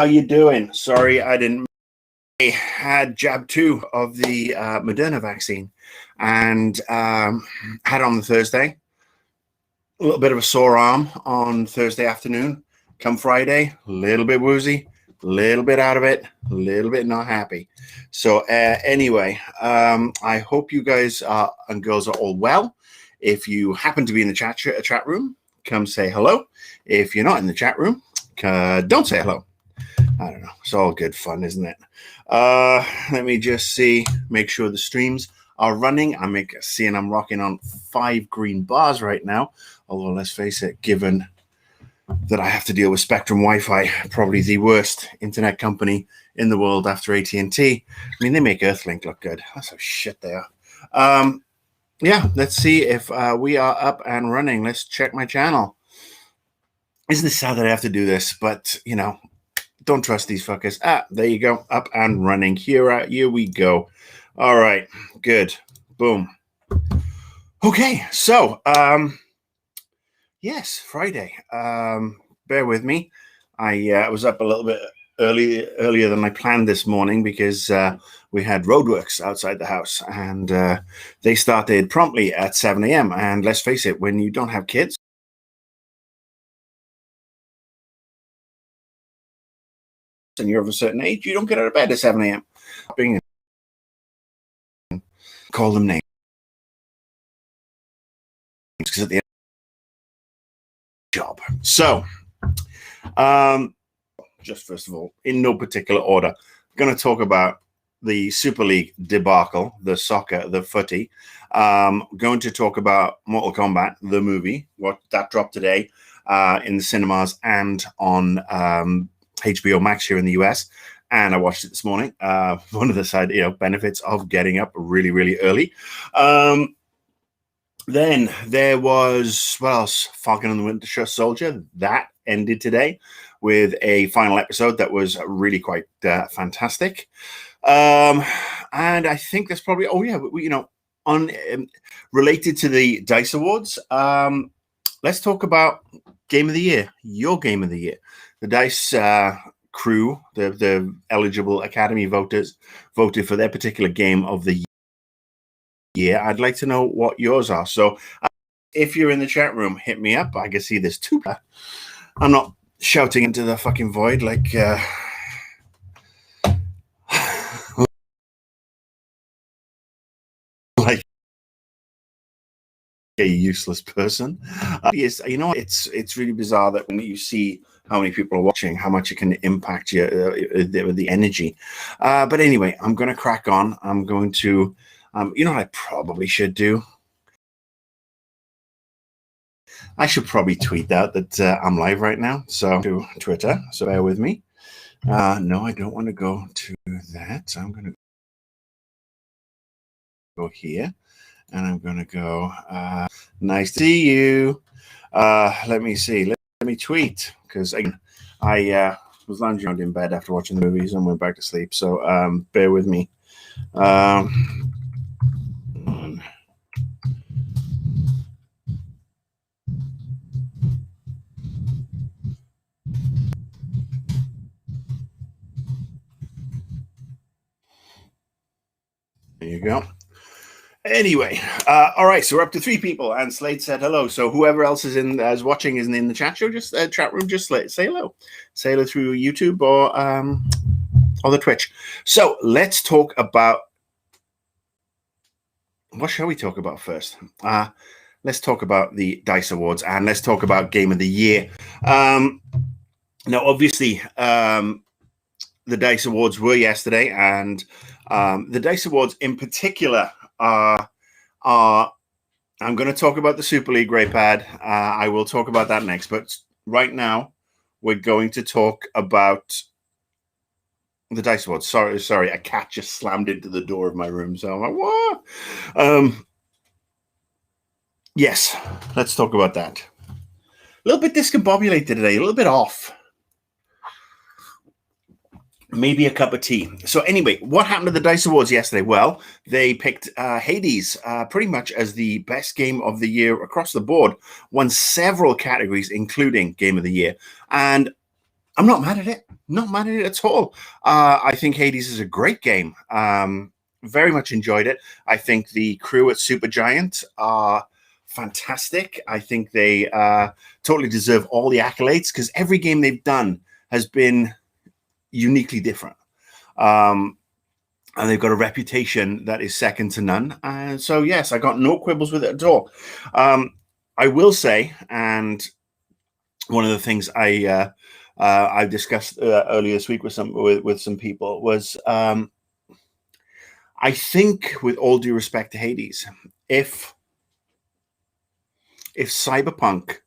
How you doing? Sorry, I didn't. I had jab 2 of the Moderna vaccine and had it on the Thursday. A little bit of a sore arm on Thursday afternoon. Come Friday, a little bit woozy, a little bit out of it, a little bit not happy. So anyway, I hope you guys and girls are all well. If you happen to be in the chat room, come say hello. If you're not in the chat room, don't say hello. I don't know. It's all good fun, isn't it? Let me just see, make sure the streams are running. I'm seeing I'm rocking on 5 green bars right now. Although, let's face it, given that I have to deal with Spectrum Wi-Fi, probably the worst internet company in the world after AT&T. I mean, they make Earthlink look good. That's how shit they are. Yeah, let's see if we are up and running. Let's check my channel. Isn't it sad that I have to do this? But, you know, don't trust these fuckers. There you go. Up and running. Here we go. All right. Good. Boom. Okay. So, yes, Friday. Bear with me. I was up a little bit earlier than I planned this morning because we had roadworks outside the house, and they started promptly at 7 a.m. And let's face it, when you don't have kids, and you're of a certain age, you don't get out of bed at 7 a.m. Call them names, because at the end of the job. So, just first of all, in no particular order, I'm going to talk about the Super League debacle, the soccer, the footy. Going to talk about Mortal Kombat, the movie, what that dropped today in the cinemas and on HBO Max here in the US, and I watched it this morning. One of the benefits of getting up really, really early. Then there was, what else? Falcon and the Winter Soldier. That ended today with a final episode that was really quite fantastic. And I think that's probably, related to the DICE Awards. Let's talk about Game of the Year, your Game of the Year. The DICE crew, the eligible Academy voters, voted for their particular Game of the Year. I'd like to know what yours are. So if you're in the chat room, hit me up. I can see there's 2. I'm not shouting into the fucking void like like a useless person. Yes, you know, it's really bizarre that when you see how many people are watching, how much it can impact you, the energy. But anyway, I'm going to crack on. I'm going to, you know what I probably should do? I should probably tweet out that I'm live right now. So to Twitter, so bear with me. No, I don't want to go to that. So I'm going to go here. And I'm going to go, nice to see you. Let me see. Let me tweet. Because I was lounging around in bed after watching the movies and went back to sleep. So bear with me. There you go. Anyway, all right, so we're up to 3 people, and Slade said hello. So whoever else is watching isn't in the chat show, just chat room, just say hello. Say hello through YouTube or the Twitch. So let's talk about, what shall we talk about first? Let's talk about the DICE Awards, and let's talk about Game of the Year. Now, obviously, the DICE Awards were yesterday, and the DICE Awards in particular are I'm going to talk about the Super League Grey Pad. I will talk about that next, but right now we're going to talk about the DICE Awards. Sorry, a cat just slammed into the door of my room, so I'm like, what? Yes, let's talk about that. A little bit discombobulated today, a little bit off. Maybe a cup of tea. So anyway, what happened to the DICE Awards yesterday? Well, they picked Hades pretty much as the best game of the year across the board, won several categories, including Game of the Year. And I'm not mad at it. Not mad at it at all. I think Hades is a great game. Very much enjoyed it. I think the crew at Supergiant are fantastic. I think they totally deserve all the accolades because every game they've done has been uniquely different. And they've got a reputation that is second to none. And so, yes, I got no quibbles with it at all. I will say, and one of the things I discussed earlier this week with some people was I think, with all due respect to Hades, if Cyberpunk,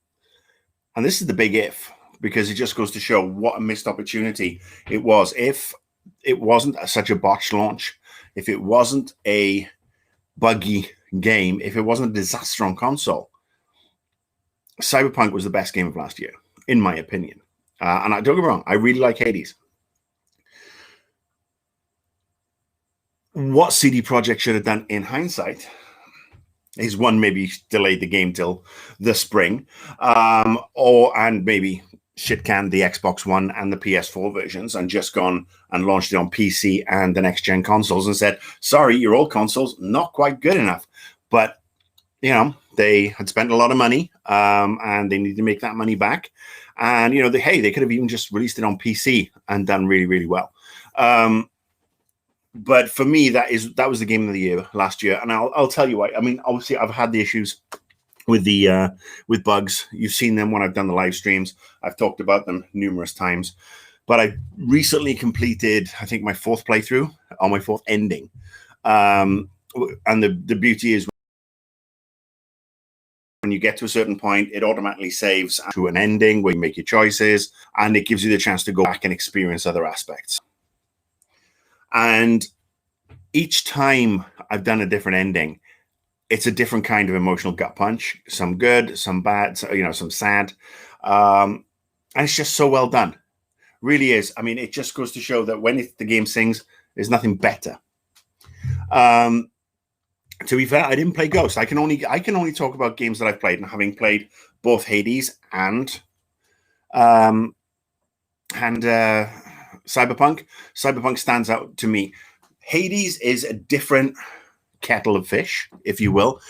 and this is the big if, because it just goes to show what a missed opportunity it was. If it wasn't such a botched launch, if it wasn't a buggy game, if it wasn't a disaster on console, Cyberpunk was the best game of last year, in my opinion. And I don't get me wrong, I really like Hades. What CD Projekt should have done in hindsight is one, maybe delayed the game till the spring, and maybe shit canned the Xbox One and the PS4 versions and just gone and launched it on PC and the next gen consoles and said, sorry, your old consoles not quite good enough. But you know, they had spent a lot of money and they need to make that money back. And you know, they could have even just released it on PC and done really, really well. But for me, that was the game of the year last year, and I'll tell you why. I mean, obviously, I've had the issues with the with bugs. You've seen them when I've done the live streams. I've talked about them numerous times. But I recently completed, I think, my fourth playthrough or my fourth ending. And the beauty is, when you get to a certain point, it automatically saves to an ending where you make your choices, and it gives you the chance to go back and experience other aspects. And each time I've done a different ending, it's a different kind of emotional gut punch. Some good, some bad, some sad. And it's just so well done. Really is. I mean, it just goes to show that when the game sings, there's nothing better. To be fair, I didn't play Ghost. I can only talk about games that I've played, and having played both Hades and Cyberpunk stands out to me. Hades is a different kettle of fish, if you will.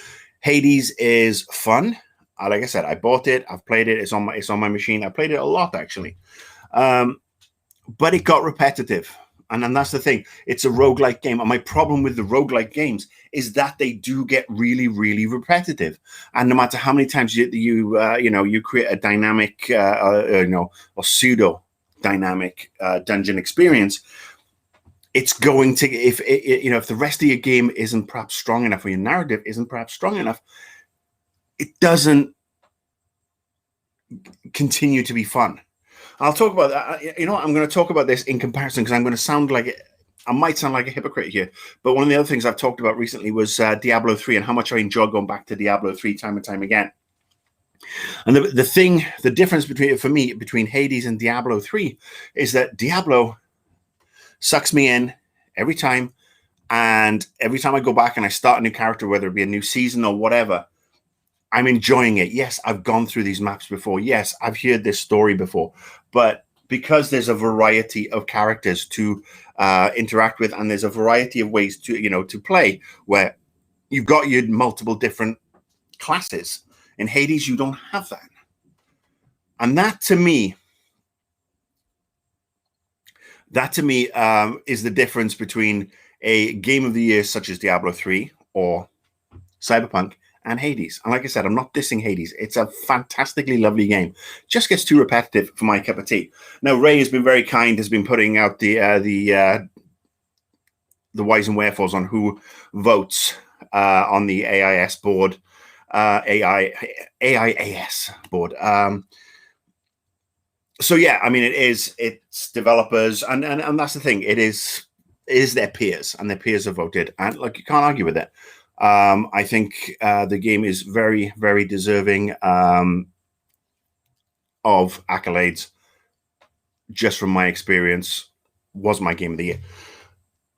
Hades is fun. Like I said, I bought it. I've played it. It's on my machine. I played it a lot, actually. But it got repetitive. And that's the thing. It's a roguelike game. And my problem with the roguelike games is that they do get really, really repetitive. And no matter how many times you create a dynamic, or pseudo dynamic dungeon experience, it's going to, if the rest of your game isn't perhaps strong enough, or your narrative isn't perhaps strong enough, it doesn't continue to be fun. I'll talk about that. I'm going to talk about this in comparison, because I'm going to I might sound like a hypocrite here, but one of the other things I've talked about recently was Diablo 3 and how much I enjoy going back to Diablo 3 time and time again. And the difference between Hades and Diablo 3 is that Diablo sucks me in every time, and every time I go back and I start a new character, whether it be a new season or whatever, I'm enjoying it. Yes, I've gone through these maps before. Yes, I've heard this story before. But because there's a variety of characters to interact with, and there's a variety of ways to play, where you've got your multiple different classes. In Hades, you don't have that. And that to me is the difference between a game of the year such as Diablo 3 or Cyberpunk and Hades. And like I said, I'm not dissing Hades. It's a fantastically lovely game. Just gets too repetitive for my cup of tea. Now, Ray has been very kind, has been putting out the whys and wherefores on who votes on the AIS board, AIAS board. So yeah, I mean, it's developers, and that's the thing. It is their peers, and their peers have voted, and like, you can't argue with it. I think the game is very, very deserving of accolades. Just from my experience, was my game of the year.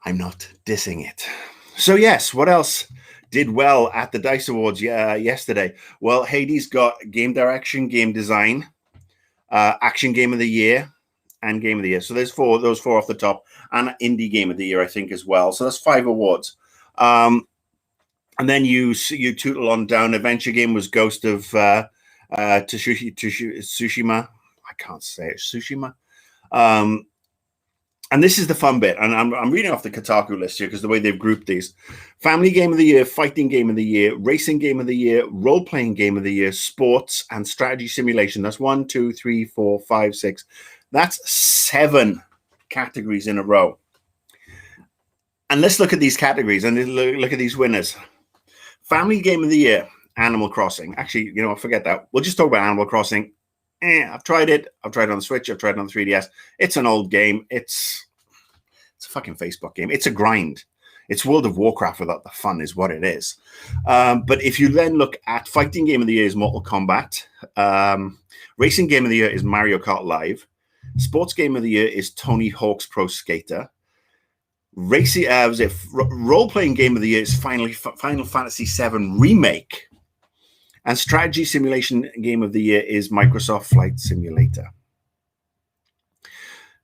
I'm not dissing it. So yes, what else did well at the DICE Awards yesterday? Well, Hades got game direction, game design, action game of the year, and Game of the Year. So there's those four off the top, and Indie Game of the Year, I think, as well. So that's 5 awards. And then you tootle on down. Adventure Game was Ghost of Tsushima. I can't say it. Tsushima. And this is the fun bit, and I'm reading off the Kotaku list here because the way they've grouped these. Family Game of the Year, Fighting Game of the Year, Racing Game of the Year, Role-Playing Game of the Year, Sports, and Strategy Simulation. That's 1, 2, 3, 4, 5, 6. That's 7 categories in a row. And let's look at these categories and look at these winners. Family Game of the Year, Animal Crossing. Actually, forget that. We'll just talk about Animal Crossing. I've tried it. I've tried it on the Switch. I've tried it on the 3DS. It's an old game. It's a fucking Facebook game. It's a grind. It's World of Warcraft without the fun is what it is. But if you then look at Fighting Game of the Year is Mortal Kombat. Racing Game of the Year is Mario Kart Live. Sports Game of the Year is Tony Hawk's Pro Skater. Role-Playing Game of the Year is Final Fantasy VII Remake. And Strategy Simulation Game of the Year is Microsoft Flight Simulator.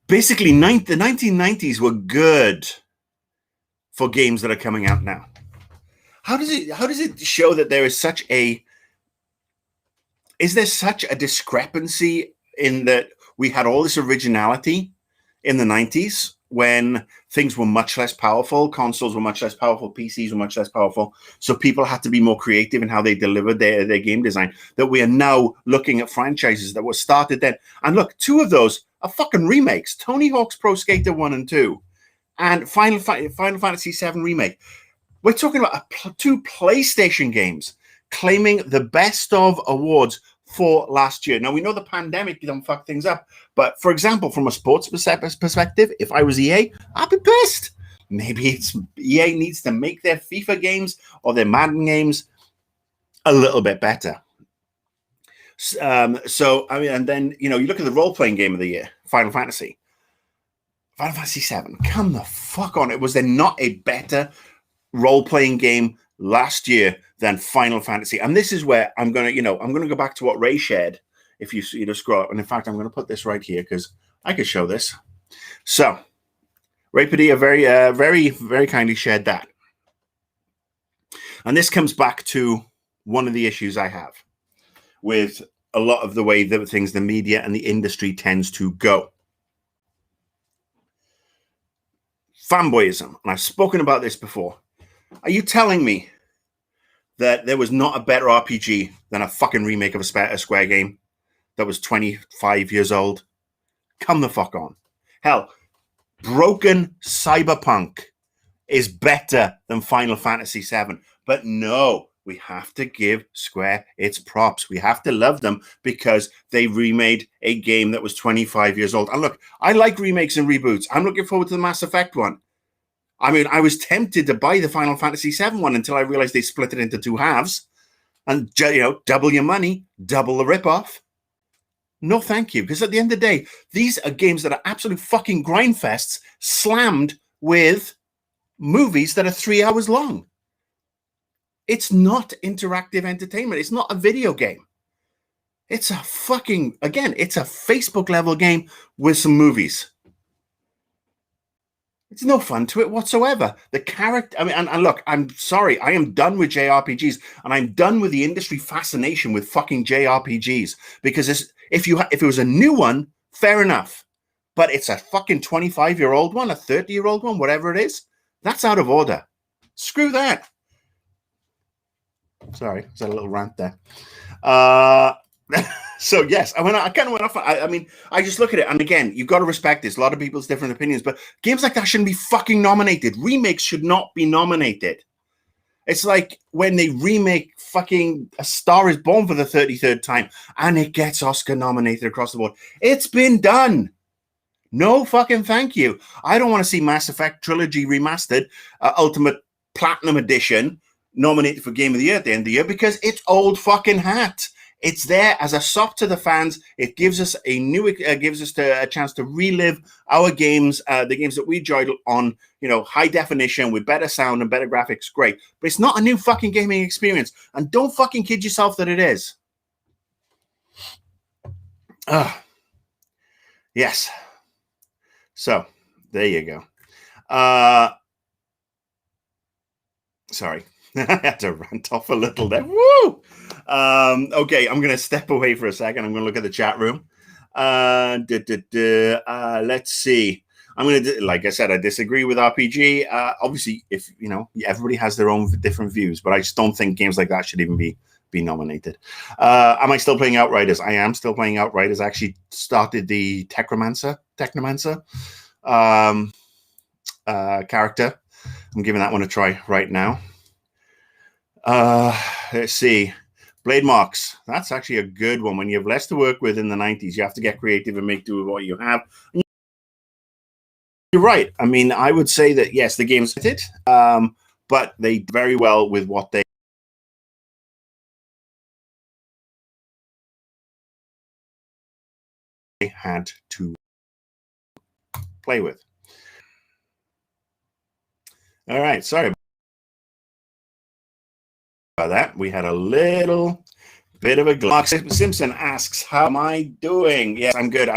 Basically, the 1990s were good for games that are coming out now. How does it show that there is such a discrepancy in that we had all this originality in the 90s when things were much less powerful, consoles were much less powerful, PCs were much less powerful, so people had to be more creative in how they delivered their game design, that we are now looking at franchises that were started then. And look, 2 of those are fucking remakes. Tony Hawk's Pro Skater 1 and 2 and Final Fantasy VII Remake. We're talking about 2 PlayStation games claiming the best of awards for last year. Now, we know the pandemic done fuck things up, but for example, from a sports perspective, if I was EA, I'd be pissed. Maybe EA needs to make their FIFA games or their Madden games a little bit better. And then, you look at the role-playing game of the year, Final Fantasy VII. Come the fuck on. Was there not a better role-playing game last year than Final Fantasy? And this is where I'm going to go back to what Ray shared. If you scroll up, and in fact, I'm going to put this right here because I could show this. So Ray Padilla very, very kindly shared that. And this comes back to one of the issues I have with a lot of the way that the media and the industry tends to go. Fanboyism. And I've spoken about this before. Are you telling me that there was not a better RPG than a fucking remake of a Square game that was 25 years old? Come the fuck on. Hell, broken Cyberpunk is better than Final Fantasy VII. But no, we have to give Square its props. We have to love them because they remade a game that was 25 years old. And look, I like remakes and reboots. I'm looking forward to the Mass Effect one. I mean, I was tempted to buy the Final Fantasy VII one until I realized they split it into 2 halves. And, double your money, double the ripoff. No, thank you. Because at the end of the day, these are games that are absolute fucking grind fests slammed with movies that are 3 hours long. It's not interactive entertainment. It's not a video game. It's a it's a Facebook level game with some movies. It's no fun to it whatsoever. The character, and look, I'm sorry, I am done with JRPGs, and I'm done with the industry fascination with fucking JRPGs. Because if it was a new one, fair enough. But it's a fucking 25-year-old one, a 30-year-old one, whatever it is. That's out of order. Screw that. Sorry, was that a little rant there? So yes, I kind of went off. I just look at it, and again, you've got to respect this. A lot of people's different opinions, but games like that shouldn't be fucking nominated. Remakes should not be nominated. It's like when they remake fucking A Star Is Born for the 33rd time, and it gets Oscar nominated across the board. It's been done. No fucking thank you. I don't want to see Mass Effect Trilogy Remastered, Ultimate Platinum Edition, nominated for Game of the Year at the end of the year because it's old fucking hat. It's there as a sop to the fans. It gives us a chance to relive our games, the games that we enjoyed on, high definition with better sound and better graphics. Great, but it's not a new fucking gaming experience. And don't fucking kid yourself that it is. Yes. So there you go. Sorry, I had to rant off a little there. Woo! Okay, I'm going to step away for a second. I'm going to look at the chat room. Let's see. I'm going to, like I said, I disagree with RPG. Obviously, if you know, everybody has their own different views, but I just don't think games like that should even be nominated. Am I still playing Outriders? I am still playing Outriders. I actually started the Technomancer character. I'm giving that one a try right now. Let's see. Blade Marks. That's actually a good one. When you have less to work with in the 90s, you have to get creative and make do with what you have. You're right. I mean, I would say that, yes, the game's hit, but they did very well with what they had to play with. All right. Sorry about that. We had a little bit of a glitch. Mark Simpson asks, how am I doing? Yes, I'm good.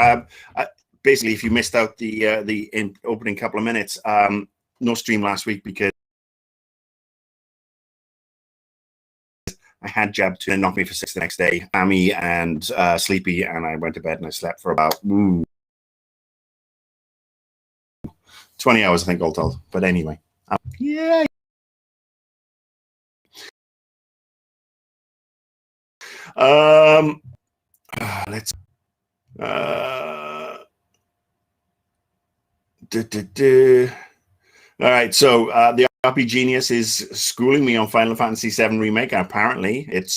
Basically, if you missed out the opening couple of minutes, no stream last week because I had jab 2 and knocked me for 6 the next day. Hammy and sleepy, and I went to bed and I slept for about 20 hours, I think, all told. But anyway, yeah. Let's. All right, so the RP Genius is schooling me on Final Fantasy VII Remake. Apparently, it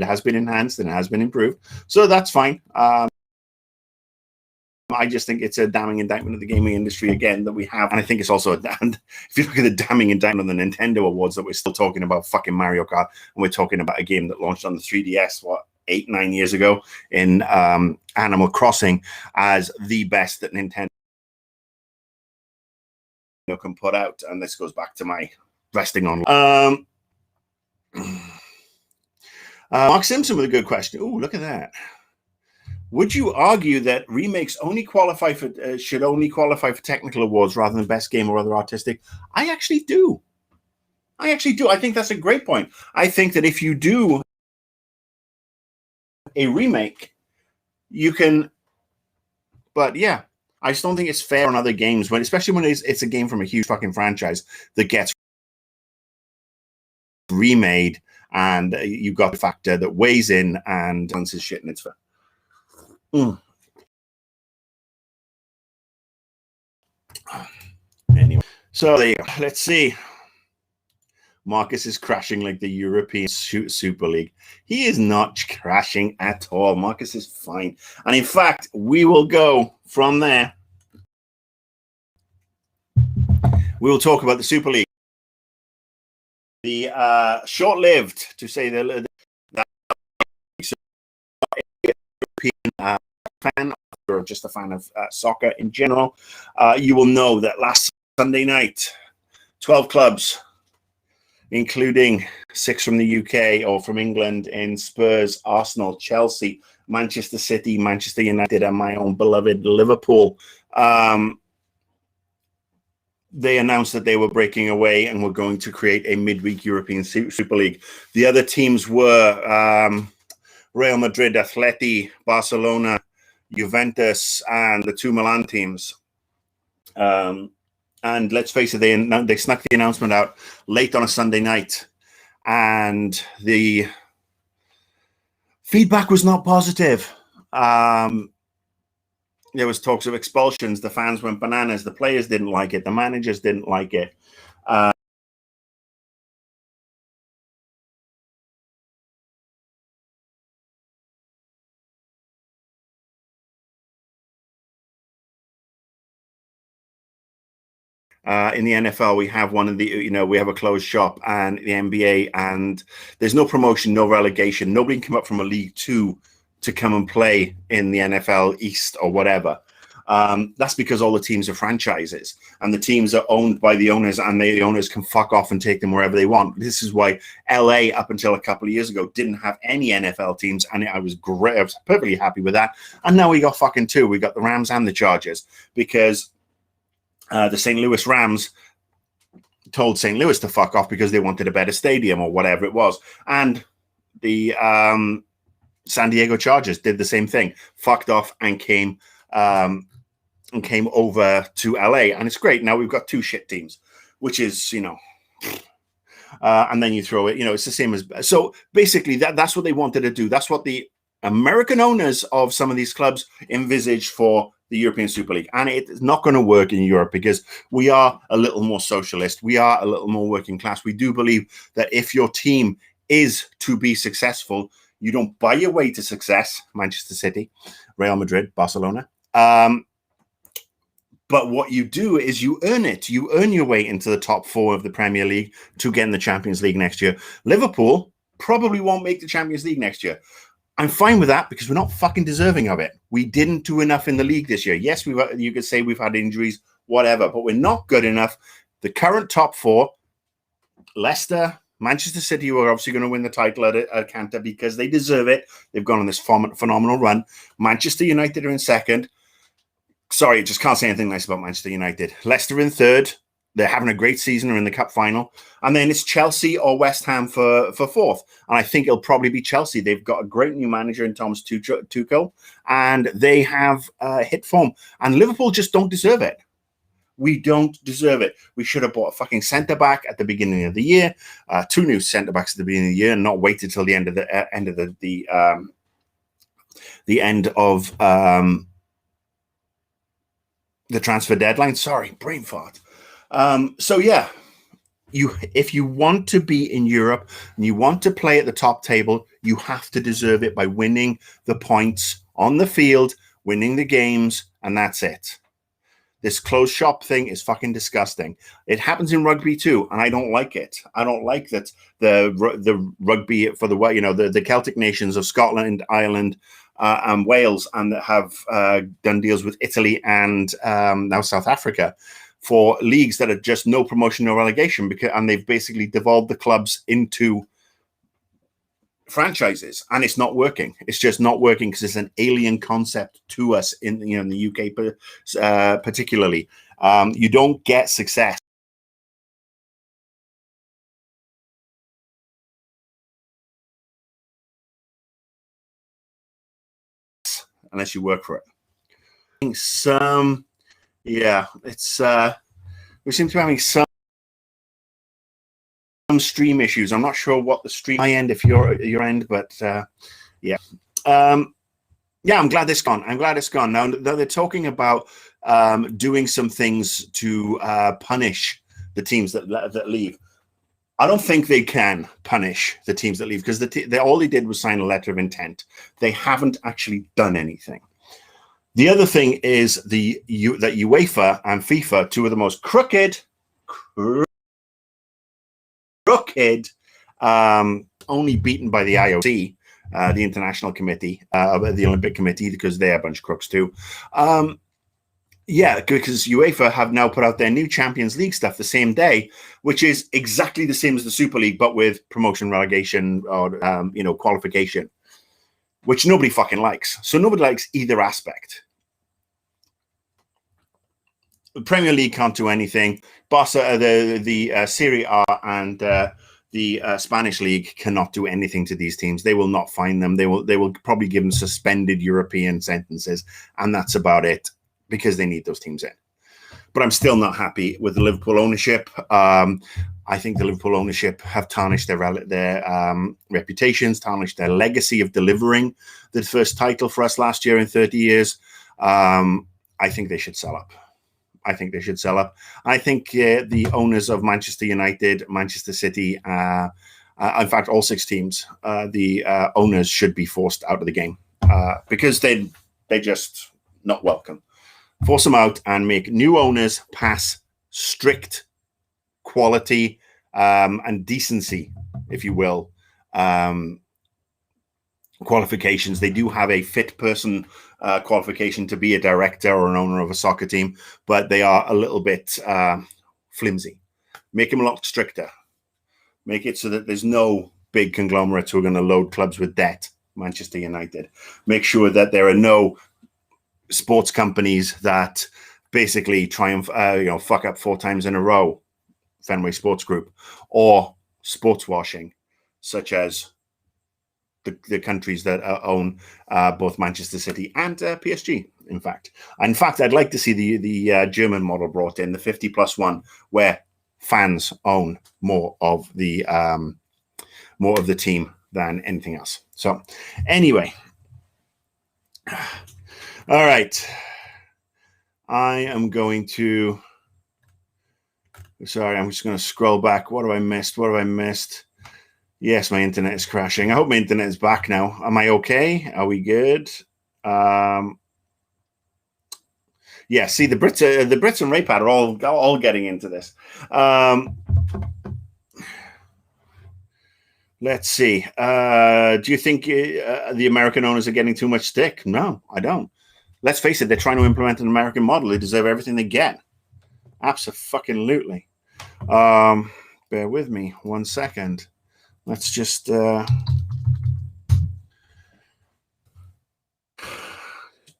has been enhanced and it has been improved, so that's fine. I just think it's a damning indictment of the gaming industry again that we have, and I think it's also if you look at the damning indictment of the Nintendo Awards, that we're still talking about fucking Mario Kart, and we're talking about a game that launched on the 3DS 8-9 years ago in Animal Crossing as the best that Nintendo can put out, and this goes back to my resting on. Mark Simpson with a good question. Oh, look at that. Would you argue that remakes should only qualify for technical awards rather than best game or other artistic? I actually do. I think that's a great point. I think that if you do a remake, you can. But yeah, I just don't think it's fair on other games, especially when it's a game from a huge fucking franchise that gets remade, and you've got the factor that weighs in and balances shit, and it's fair. Anyway, so there you go. Let's see. Marcus is crashing like the European Super League. He is not crashing at all. Marcus is fine. And in fact, we will go from there. We will talk about the Super League. The short-lived, to say the European fan, or just a fan of soccer in general, you will know that last Sunday night, 12 clubs, including 6 from the UK or from England, in Spurs, Arsenal, Chelsea, Manchester City, Manchester United, and my own beloved Liverpool, they announced that they were breaking away and were going to create a midweek European Super League. The other teams were Real Madrid, Atleti, Barcelona, Juventus, and the 2 Milan teams. And let's face it, they snuck the announcement out late on a Sunday night, and the feedback was not positive. There was talks of expulsions. The fans went bananas. The players didn't like it. The managers didn't like it. In the NFL, we have we have a closed shop, and the NBA, and there's no promotion, no relegation. Nobody can come up from a League 2 to come and play in the NFL East or whatever. That's because all the teams are franchises, and the teams are owned by the owners, and the owners can fuck off and take them wherever they want. This is why LA, up until a couple of years ago, didn't have any NFL teams, and I was great. I was perfectly happy with that. And now we got fucking two. We got the Rams and the Chargers, because the St. Louis Rams told St. Louis to fuck off because they wanted a better stadium or whatever it was. And the San Diego Chargers did the same thing, fucked off and came over to LA. And it's great. Now we've got two shit teams, which is, and then you throw it, it's the same as. So basically that's what they wanted to do. That's what the American owners of some of these clubs envisaged for the European Super League. And it's not going to work in Europe because we are a little more socialist. We are a little more working class. We do believe that if your team is to be successful, you don't buy your way to success. Manchester City, Real Madrid, Barcelona. But what you do is you earn it. You earn your way into the top four of the Premier League to get in the Champions League next year. Liverpool probably won't make the Champions League next year. I'm fine with that because we're not fucking deserving of it. We didn't do enough in the league this year. Yes, you could say we've had injuries, whatever, but we're not good enough. The current top four, Leicester, Manchester City, who are obviously going to win the title at Cantor because they deserve it. They've gone on this phenomenal run. Manchester United are in second. Sorry, just can't say anything nice about Manchester United. Leicester in third. They're having a great season. They're in the cup final. And then it's Chelsea or West Ham for fourth. And I think it'll probably be Chelsea. They've got a great new manager in Thomas Tuchel, and they have hit form. And Liverpool just don't deserve it. We don't deserve it. We should have bought a fucking centre-back at the beginning of the year, two new centre-backs at the beginning of the year, and not waited till the end of the transfer deadline. Sorry, brain fart. So yeah, if you want to be in Europe and you want to play at the top table, you have to deserve it by winning the points on the field, winning the games, and that's it. This closed shop thing is fucking disgusting. It happens in rugby too, and I don't like it. I don't like that the rugby for the Celtic nations of Scotland, Ireland, and Wales, and that have done deals with Italy and now South Africa for leagues that are just no promotion, no relegation, and they've basically devolved the clubs into franchises, and it's not working. It's just not working because it's an alien concept to us in the UK, particularly. You don't get success unless you work for it. We seem to be having some stream issues. I'm not sure what the stream I end if your end, but yeah. I'm glad it's gone. I'm glad it's gone. Now they're talking about doing some things to punish the teams that leave. I don't think they can punish the teams that leave because all they did was sign a letter of intent. They haven't actually done anything. The other thing is that UEFA and FIFA, two of the most crooked, only beaten by the IOC, the International Committee, the Olympic Committee, because they're a bunch of crooks too. Because UEFA have now put out their new Champions League stuff the same day, which is exactly the same as the Super League, but with promotion, relegation, or qualification, which nobody fucking likes. So nobody likes either aspect. The Premier League can't do anything. Barca, the Serie A and the Spanish League cannot do anything to these teams. They will not fine them. They will probably give them suspended European sentences, and that's about it, because they need those teams in. But I'm still not happy with the Liverpool ownership. I think the Liverpool ownership have tarnished their reputations, tarnished their legacy of delivering the first title for us last year in 30 years. I think they should sell up. I think the owners of Manchester United, Manchester City, in fact, all six teams, the owners should be forced out of the game because they're just not welcome. Force them out and make new owners pass strict quality and decency, if you will, qualifications. They do have a fit person qualification to be a director or an owner of a soccer team, but they are a little bit flimsy. Make them a lot stricter. Make it so that there's no big conglomerates who are going to load clubs with debt. Manchester United. Make sure that there are no sports companies that basically try and fuck up 4 times in a row. Fenway Sports Group, or sports washing, such as the countries that own both Manchester City and PSG. In fact, I'd like to see the German model brought in, the 50+1, where fans own more of the team than anything else. So, anyway, all right, I am going to. Sorry, I'm just going to scroll back. What have I missed? Yes, my internet is crashing. I hope my internet is back now. Am I okay? Are we good? Yeah, see, the Brits and Raypad are all getting into this. Let's see. Do you think the American owners are getting too much stick? No, I don't. Let's face it, they're trying to implement an American model. They deserve everything they get. Absolutely. Bear with me 1 second. Let's just bear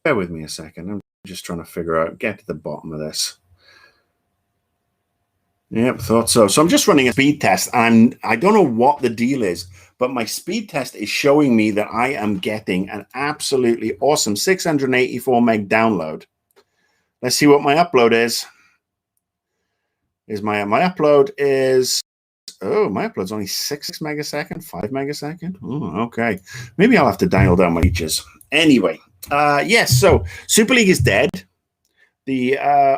with me a second. I'm just trying to get to the bottom of this. Yep, thought so. So I'm just running a speed test, and I don't know what the deal is, but my speed test is showing me that I am getting an absolutely awesome 684 meg download. Let's see what my upload is. My upload is, my upload's only 6 megasecond, 5 megasecond. Oh, okay. Maybe I'll have to dial down my features. Anyway, yes, so Super League is dead. The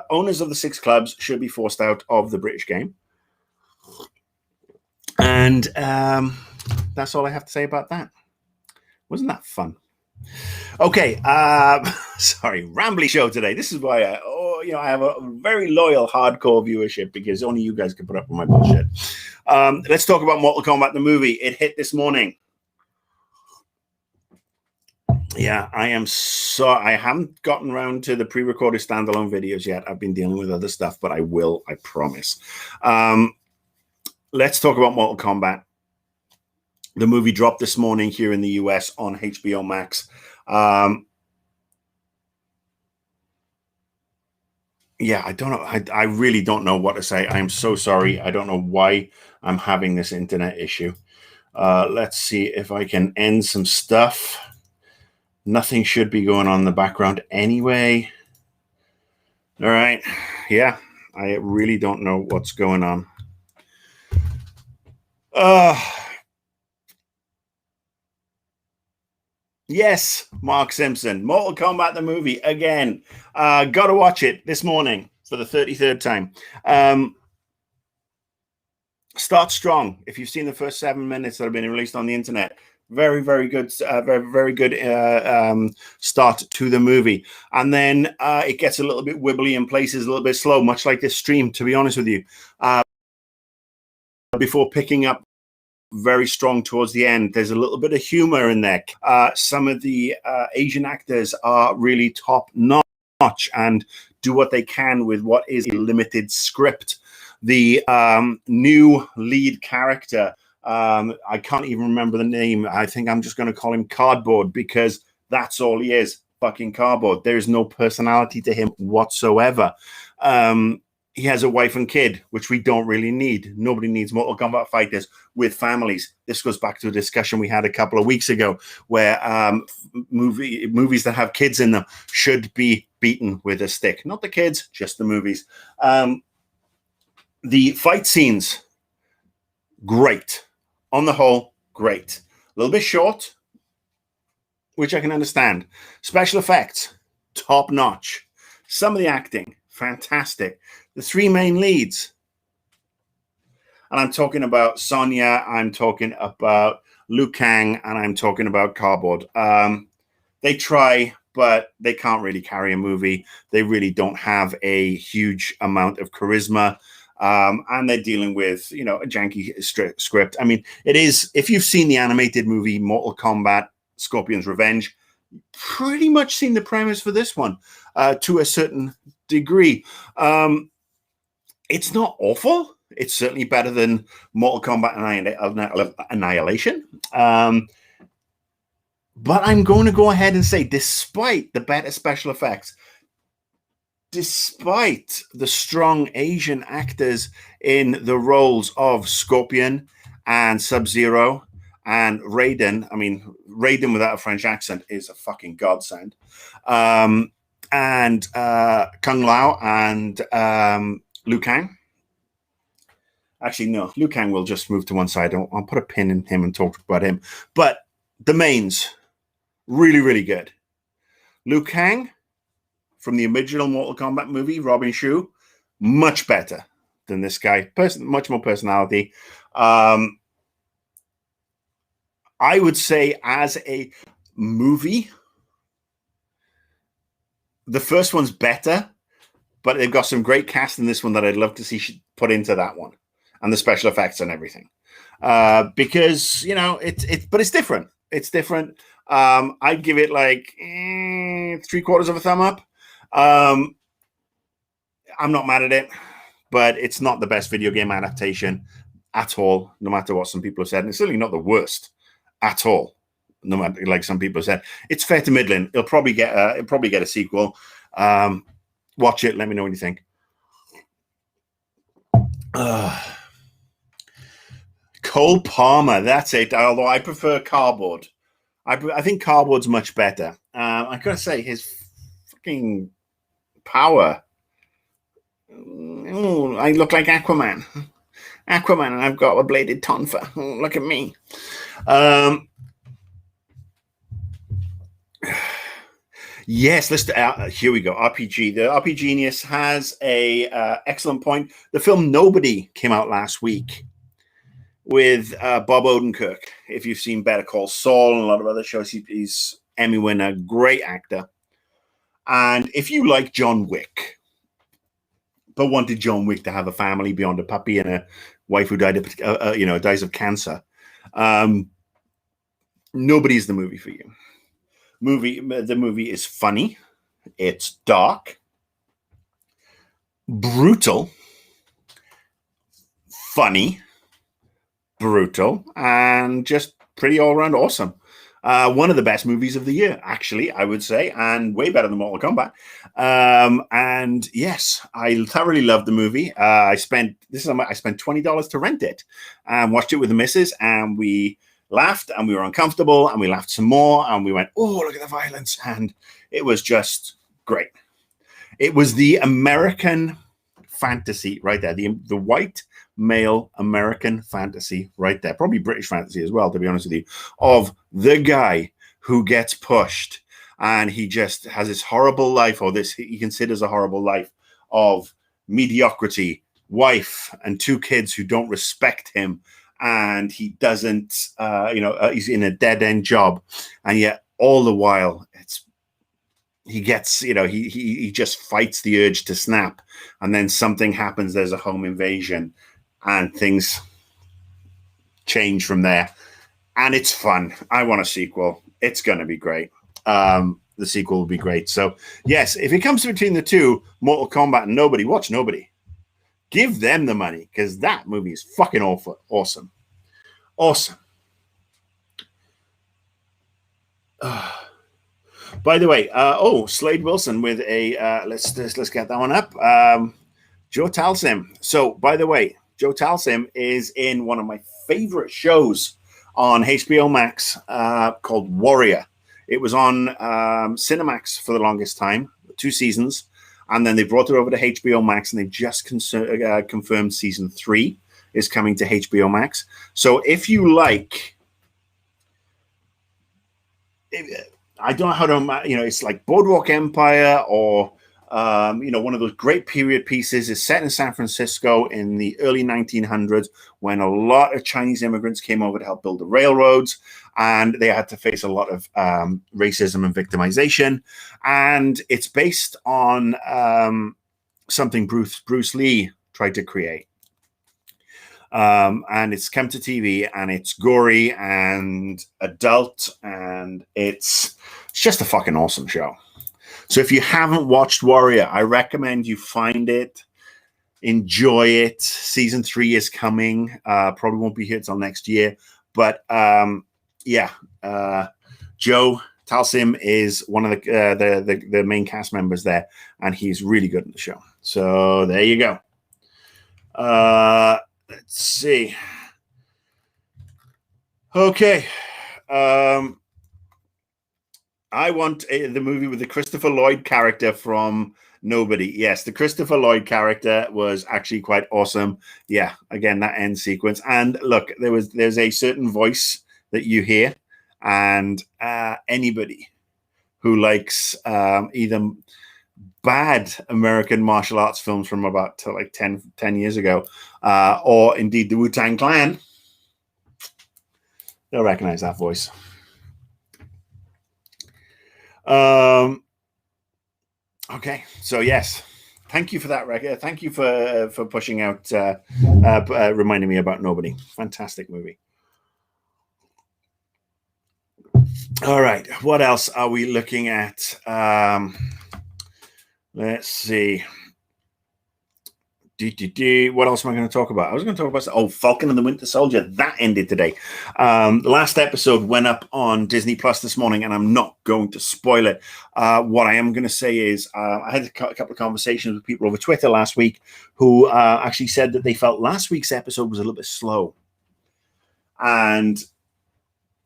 owners of the 6 clubs should be forced out of the British game. And that's all I have to say about that. Wasn't that fun? Okay, sorry, rambly show today. This is why I have a very loyal, hardcore viewership, because only you guys can put up with my bullshit. Let's talk about Mortal Kombat, the movie. It hit this morning. Yeah, I haven't gotten around to the pre-recorded standalone videos yet. I've been dealing with other stuff, but I will, I promise. Let's talk about Mortal Kombat. The movie dropped this morning here in the US on HBO Max. Yeah, I don't know. I really don't know what to say. I'm so sorry. I don't know why I'm having this internet issue. Let's see if I can end some stuff. Nothing should be going on in the background anyway. All right. Yeah, I really don't know what's going on. Yes, Mark Simpson. Mortal Kombat, the movie, again. Got to watch it this morning for the 33rd time. Start strong. If you've seen the first 7 minutes that have been released on the internet, very, very good, very good start to the movie. And then it gets a little bit wibbly in places, a little bit slow, much like this stream, to be honest with you, before picking up very strong towards the end. There's a little bit of humor in there. Some of the Asian actors are really top notch and do what they can with what is a limited script. The new lead character, I can't even remember the name. I think I'm just going to call him Cardboard, because that's all he is, fucking cardboard. There is no personality to him whatsoever. He has a wife and kid, which we don't really need. Nobody needs Mortal Kombat fighters with families. This goes back to a discussion we had a couple of weeks ago, where movies that have kids in them should be beaten with a stick. Not the kids, just the movies. The fight scenes, great. On the whole, great. A little bit short, which I can understand. Special effects, top notch. Some of the acting, fantastic. The 3 main leads, and I'm talking about Sonya, I'm talking about Liu Kang, and I'm talking about Cardboard. They try, but they can't really carry a movie. They really don't have a huge amount of charisma. And they're dealing with, a janky script. I mean, it is, if you've seen the animated movie Mortal Kombat, Scorpion's Revenge. Pretty much seen the premise for this one to a certain degree. It's not awful. It's certainly better than Mortal Kombat Annihilation. But I'm going to go ahead and say, despite the better special effects, despite the strong Asian actors in the roles of Scorpion and Sub-Zero and Raiden, I mean, Raiden without a French accent is a fucking godsend, and Kung Lao and Liu Kang. Actually, no, Liu Kang will just move to one side. I'll put a pin in him and talk about him. But the mains, really, really good. Liu Kang from the original Mortal Kombat movie, Robin Shou, much better than this guy. Much more personality. I would say as a movie, the first one's better, but they've got some great cast in this one that I'd love to see put into that one, and the special effects and everything. Because, you know, but it's different. It's different. I'd give it like 3/4 of a thumb up. I'm not mad at it, but it's not the best video game adaptation at all, no matter what some people have said. And it's certainly not the worst at all, no matter, like some people have said. It's fair to middling. It'll probably get a sequel. Watch it. Let me know what you think. Cole Palmer, that's it. Although I prefer Cardboard. I think Cardboard's much better. I gotta say, his fucking power. Oh, I look like Aquaman. Aquaman, and I've got a bladed tonfa. Oh, look at me. Yes, let's. Here we go. RPG. The RPG Genius has a excellent point. The film Nobody came out last week with Bob Odenkirk. If you've seen Better Call Saul and a lot of other shows, he's Emmy winner, great actor. And if you like John Wick, but wanted John Wick to have a family beyond a puppy and a wife who dies of cancer, Nobody's the movie for you. The movie is funny. It's dark, brutal, funny, brutal, and just pretty all around awesome. One of the best movies of the year, actually, I would say, and way better than Mortal Kombat. And yes, I thoroughly loved the movie. I spent $20 to rent it and watched it with the missus, and we laughed and we were uncomfortable and we laughed some more and we went, oh, look at the violence. And it was just great. It was the American fantasy right there. The white male American fantasy right there. Probably British fantasy as well, to be honest with you, of the guy who gets pushed and he just has this horrible life, or this he considers a horrible life of mediocrity, wife and 2 kids who don't respect him. And he doesn't, he's in a dead-end job. And yet all the while he just fights the urge to snap. And then something happens. There's a home invasion and things change from there. And it's fun. I want a sequel. It's going to be great. The sequel will be great. So yes, if it comes between the two, Mortal Kombat and Nobody, watch Nobody. Give them the money, because that movie is fucking awesome. Awesome. By the way, Slade Wilson with a let's get that one up. Joe Talsim. So, by the way, Joe Talsim is in one of my favorite shows on HBO Max called Warrior. It was on Cinemax for the longest time, 2 seasons. And then they brought it over to HBO Max, and they've just confirmed season 3 is coming to HBO Max. So if you like, I don't know how to, it's like Boardwalk Empire or, one of those great period pieces. Is set in San Francisco in the early 1900s when a lot of Chinese immigrants came over to help build the railroads, and they had to face a lot of racism and victimization. And it's based on something Bruce Lee tried to create. And it's come to TV, and it's gory and adult, and it's just a fucking awesome show. So if you haven't watched Warrior, I recommend you find it, enjoy it. Season 3 is coming. Probably won't be here till next year, but Joe Talsim is one of the main cast members there, and he's really good in the show. So there you go. Let's see. Okay. I want the movie with the Christopher Lloyd character from Nobody. Yes, the Christopher Lloyd character was actually quite awesome. Yeah, again, that end sequence. And look, there's a certain voice that you hear, and anybody who likes either bad American martial arts films from about 10 years ago, or indeed the Wu-Tang Clan, they'll recognize that voice. Okay, so yes, thank you for that, record. Thank you for pushing out, reminding me about Nobody. Fantastic movie. All right, what else are we looking at? Let's see. What else am I going to talk about? I was going to talk about Falcon and the Winter Soldier. That ended today. The last episode went up on Disney Plus this morning, and I'm not going to spoil it. What I am going to say is I had a couple of conversations with people over Twitter last week who actually said that they felt last week's episode was a little bit slow. And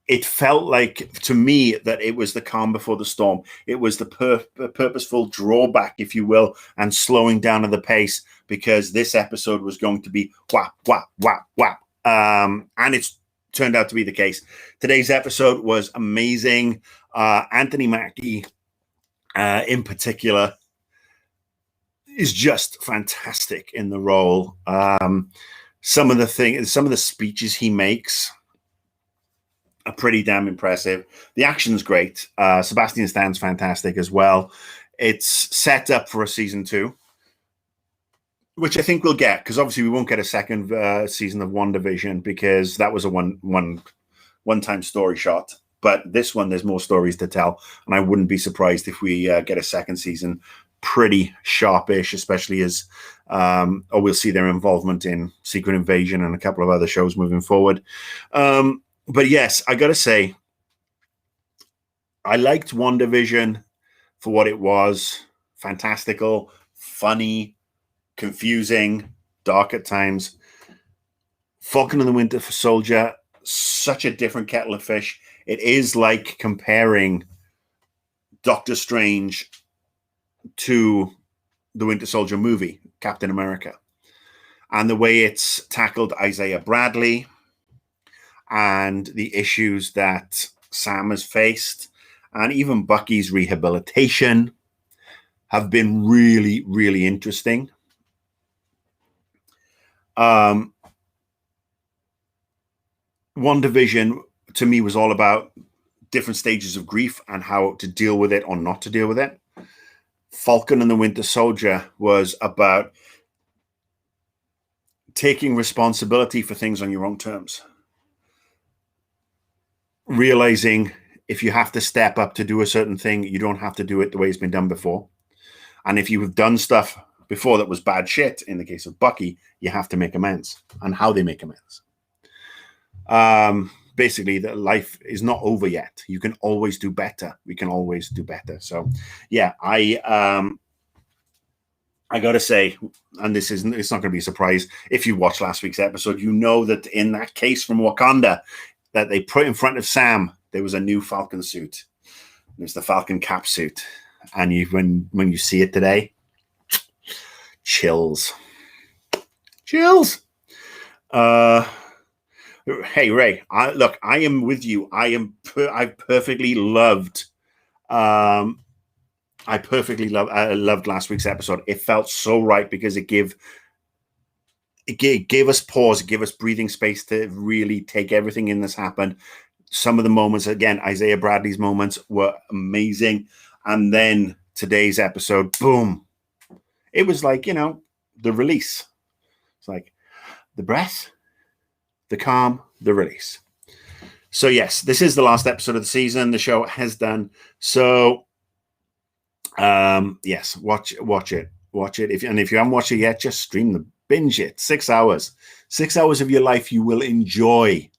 it felt like, to me, that it was the calm before the storm. It was the purposeful drawback, if you will, and slowing down of the pace, because this episode was going to be whap, whap, whap, whap. And it's turned out to be the case. Today's episode was amazing. Anthony Mackie, in particular, is just fantastic in the role. Some of the speeches he makes are pretty damn impressive. The action's great. Sebastian Stan's fantastic as well. It's set up for a season 2, which I think we'll get, because obviously we won't get a second season of WandaVision, because that was a one-time story shot. But this one, there's more stories to tell, and I wouldn't be surprised if we get a second season pretty sharpish, especially as we'll see their involvement in Secret Invasion and a couple of other shows moving forward. But yes, I got to say, I liked WandaVision for what it was. Fantastical, funny, confusing, dark at times. Falcon and the Winter Soldier, such a different kettle of fish. It is like comparing Doctor Strange to the Winter Soldier movie, Captain America. And the way it's tackled Isaiah Bradley and the issues that Sam has faced, and even Bucky's rehabilitation, have been really, really interesting. WandaVision, to me, was all about different stages of grief and how to deal with it or not to deal with it. Falcon and the Winter Soldier was about taking responsibility for things on your own terms. Realizing if you have to step up to do a certain thing, you don't have to do it the way it's been done before. And if you have done stuff before that was bad shit, in the case of Bucky, you have to make amends, and how they make amends. Basically, that life is not over yet. You can always do better. We can always do better. So, yeah, I got to say, and it's not going to be a surprise if you watch last week's episode, you know that in that case from Wakanda that they put in front of Sam, there was a new Falcon suit. There's the Falcon cap suit, and when you see it today, chills. Hey Ray, I am with you. I perfectly loved. I loved last week's episode. It felt so right because it gave us pause, it gave us breathing space to really take everything in that's happened. Some of the moments, again, Isaiah Bradley's moments were amazing, and then today's episode, boom! It was like, the release. It's like the breath. the calm, the release. So yes, this is the last episode of the season. The show has done. So yes, watch it. If you haven't watched it yet, just stream the binge it. 6 hours. 6 hours of your life you will enjoy.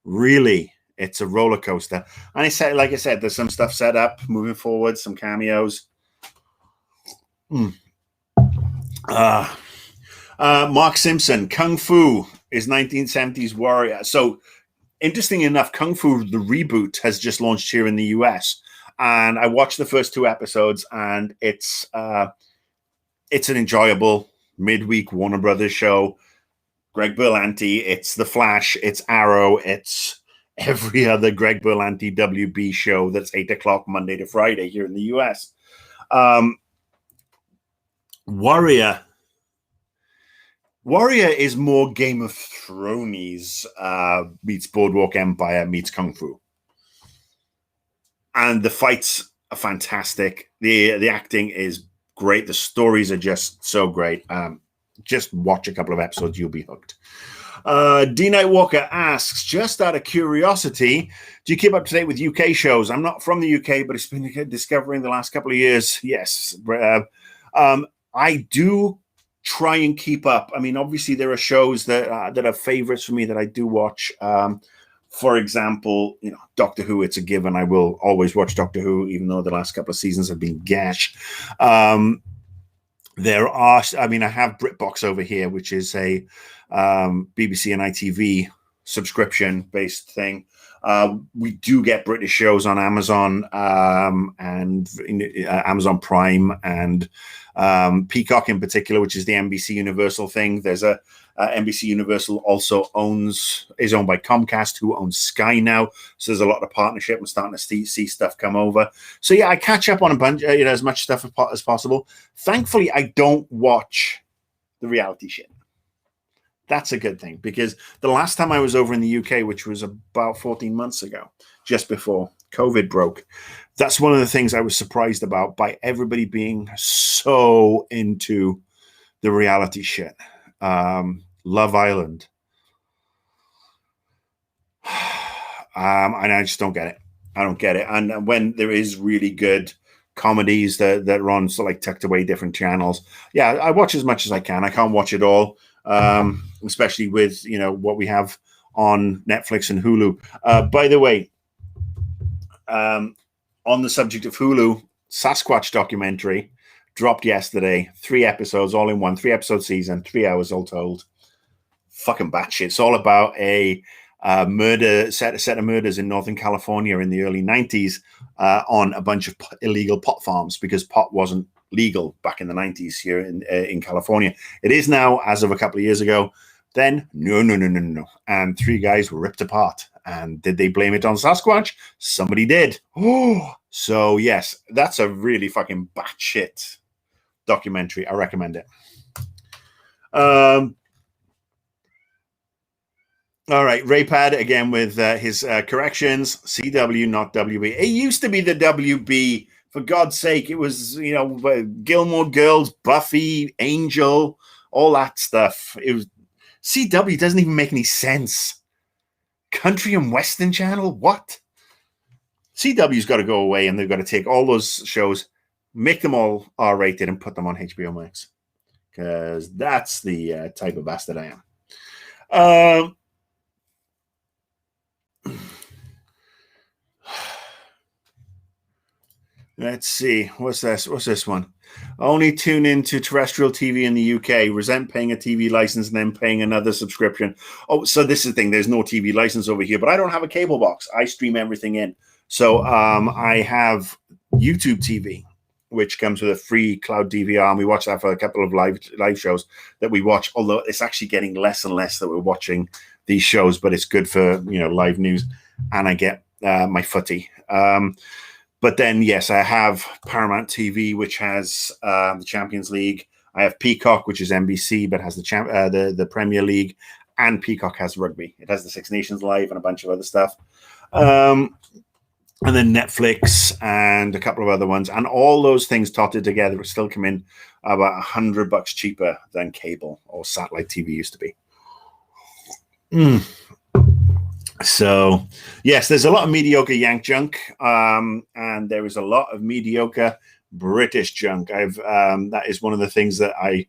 Really, it's a roller coaster. And like I said, there's some stuff set up moving forward, some cameos. Mark Simpson, Kung Fu is 1970s warrior. So interesting enough, Kung Fu, the reboot, has just launched here in the US. And I watched the first 2 episodes, and it's an enjoyable midweek Warner Brothers show. Greg Berlanti, it's The Flash, it's Arrow, it's every other Greg Berlanti WB show that's 8 o'clock Monday to Friday here in the US. Warrior is more Game of Thrones meets Boardwalk Empire meets Kung Fu. And the fights are fantastic. The acting is great. The stories are just so great. Just watch a couple of episodes, you'll be hooked. D. Night Walker asks, just out of curiosity, do you keep up to date with UK shows? I'm not from the UK, but it's been discovering the last couple of years. Yes. I do try and keep up. I mean, obviously there are shows that are favorites for me that I do watch. For example, Doctor Who, it's a given. I will always watch Doctor Who, even though the last couple of seasons have been gash. There are, I have BritBox over here, which is a BBC and ITV subscription-based thing. We do get British shows on Amazon and Amazon Prime and Peacock in particular, which is the NBC Universal thing. There's a NBC Universal also is owned by Comcast, who owns Sky now. So there's a lot of partnership. I'm starting to see stuff come over. So yeah, I catch up on a bunch, as much stuff as possible. Thankfully, I don't watch the reality shit. That's a good thing, because the last time I was over in the UK, which was about 14 months ago, just before COVID broke, that's one of the things I was surprised about, by everybody being so into the reality shit. Love Island. And I just don't get it. I don't get it. And when there is really good comedies that run so like tucked away different channels, yeah, I watch as much as I can. I can't watch it all, especially with what we have on Netflix and Hulu. By the way, on the subject of Hulu, Sasquatch documentary dropped yesterday. 3 episodes, all in one. 3-episode season, 3 hours all told. Fucking batshit. It's all about a set of murders in Northern California in the early 90s on a bunch of illegal pot farms, because pot wasn't legal back in the 90s here in California. It is now, as of a couple of years ago. Then, no. And 3 guys were ripped apart. And did they blame it on Sasquatch? Somebody did. Oh, so yes, that's a really fucking batshit documentary. I recommend it. All right, Raypad again with his corrections. CW, not WB. It used to be the WB. For God's sake, it was, Gilmore Girls, Buffy, Angel, all that stuff. It was CW. Doesn't even make any sense. Country and Western Channel? What? CW's got to go away, and they've got to take all those shows, make them all R-rated, and put them on HBO Max, because that's the type of bastard I am. Let's see. What's this one? Only tune into terrestrial TV in the UK. Resent paying a TV license and then paying another subscription. Oh, so this is the thing. There's no TV license over here, but I don't have a cable box. I stream everything in. So I have YouTube TV, which comes with a free cloud DVR, and we watch that for a couple of live shows that we watch. Although it's actually getting less and less that we're watching these shows, but it's good for live news, and I get my footy. But then, yes, I have Paramount TV, which has the Champions League. I have Peacock, which is NBC, but has the Premier League, and Peacock has rugby. It has the Six Nations Live and a bunch of other stuff. And then Netflix and a couple of other ones. And all those things totted together still come in about $100 cheaper than cable or satellite TV used to be. So, yes, there's a lot of mediocre Yank junk, and there is a lot of mediocre British junk. That is one of the things that I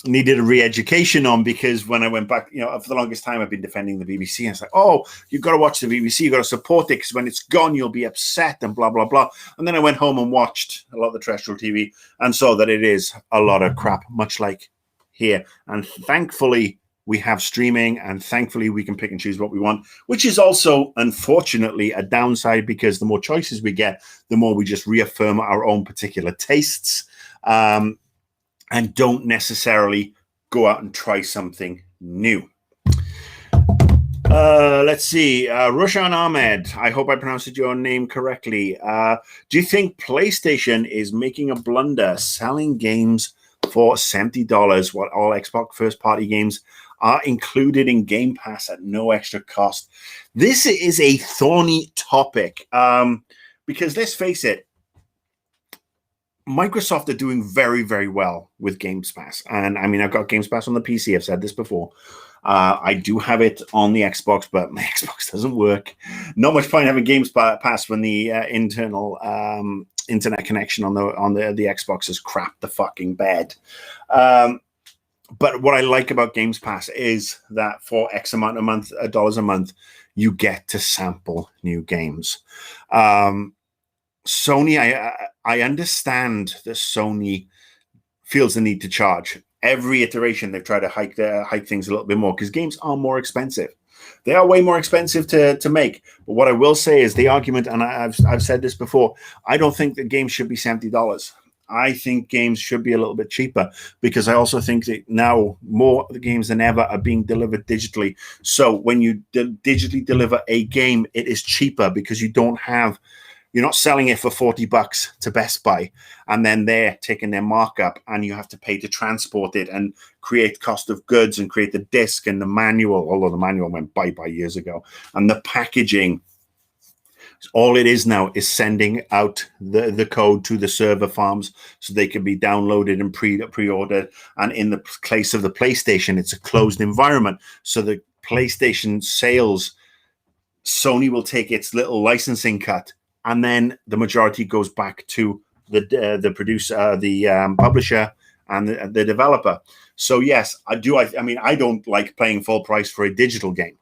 needed a re-education on, because when I went back, for the longest time, I've been defending the BBC. And it's like, oh, you've got to watch the BBC, you've got to support it, because when it's gone, you'll be upset and blah, blah, blah. And then I went home and watched a lot of the terrestrial TV and saw that it is a lot of crap, much like here. And thankfully, we have streaming, and thankfully we can pick and choose what we want, which is also, unfortunately, a downside, because the more choices we get, the more we just reaffirm our own particular tastes, and don't necessarily go out and try something new. Let's see. Rushan Ahmed, I hope I pronounced your name correctly. Do you think PlayStation is making a blunder selling games for $70 while all Xbox first-party games are included in Game Pass at no extra cost? This is a thorny topic, because let's face it, Microsoft are doing very, very well with Games Pass. And I mean, I've got Games Pass on the PC. I've said this before. I do have it on the Xbox, but my Xbox doesn't work. Not much point having Games Pass when the internal internet connection on the Xbox is crap the fucking bed. But what I like about Games Pass is that for X amount of dollars a month, you get to sample new games. Sony, I understand that Sony feels the need to charge. Every iteration, they've tried to hike things a little bit more, because games are more expensive. They are way more expensive to make. But what I will say is the argument, and I've said this before, I don't think that games should be $70. I think games should be a little bit cheaper, because I also think that now more of the games than ever are being delivered digitally. So when you digitally deliver a game, it is cheaper, because you're not selling it for $40 to Best Buy, and then they're taking their markup, and you have to pay to transport it and create cost of goods and create the disc and the manual, although the manual went bye-bye years ago, and the packaging. All it is now is sending out the code to the server farms so they can be downloaded and pre-ordered. And in the case of the PlayStation, it's a closed environment. So the PlayStation sales, Sony will take its little licensing cut, and then the majority goes back to the producer, the publisher, and the developer. So yes, I do. I mean, I don't like paying full price for a digital game.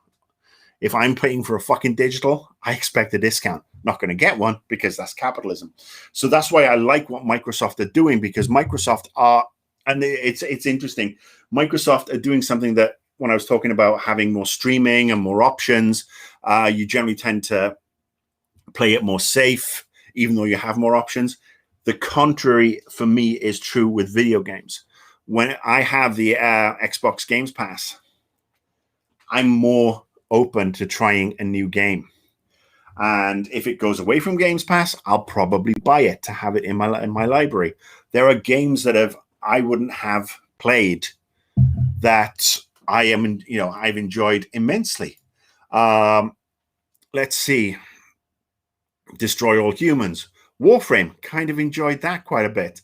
If I'm paying for a fucking digital, I expect a discount. Not going to get one, because that's capitalism. So that's why I like what Microsoft are doing, because Microsoft are, and it's interesting. Microsoft are doing something that, when I was talking about having more streaming and more options, you generally tend to play it more safe, even though you have more options. The contrary for me is true with video games. When I have the Xbox Games Pass, I'm more open to trying a new game. And if it goes away from Games Pass, I'll probably buy it to have it in my library. There are games that I wouldn't have played that I've enjoyed immensely. Let's see. Destroy All Humans. Warframe, kind of enjoyed that quite a bit.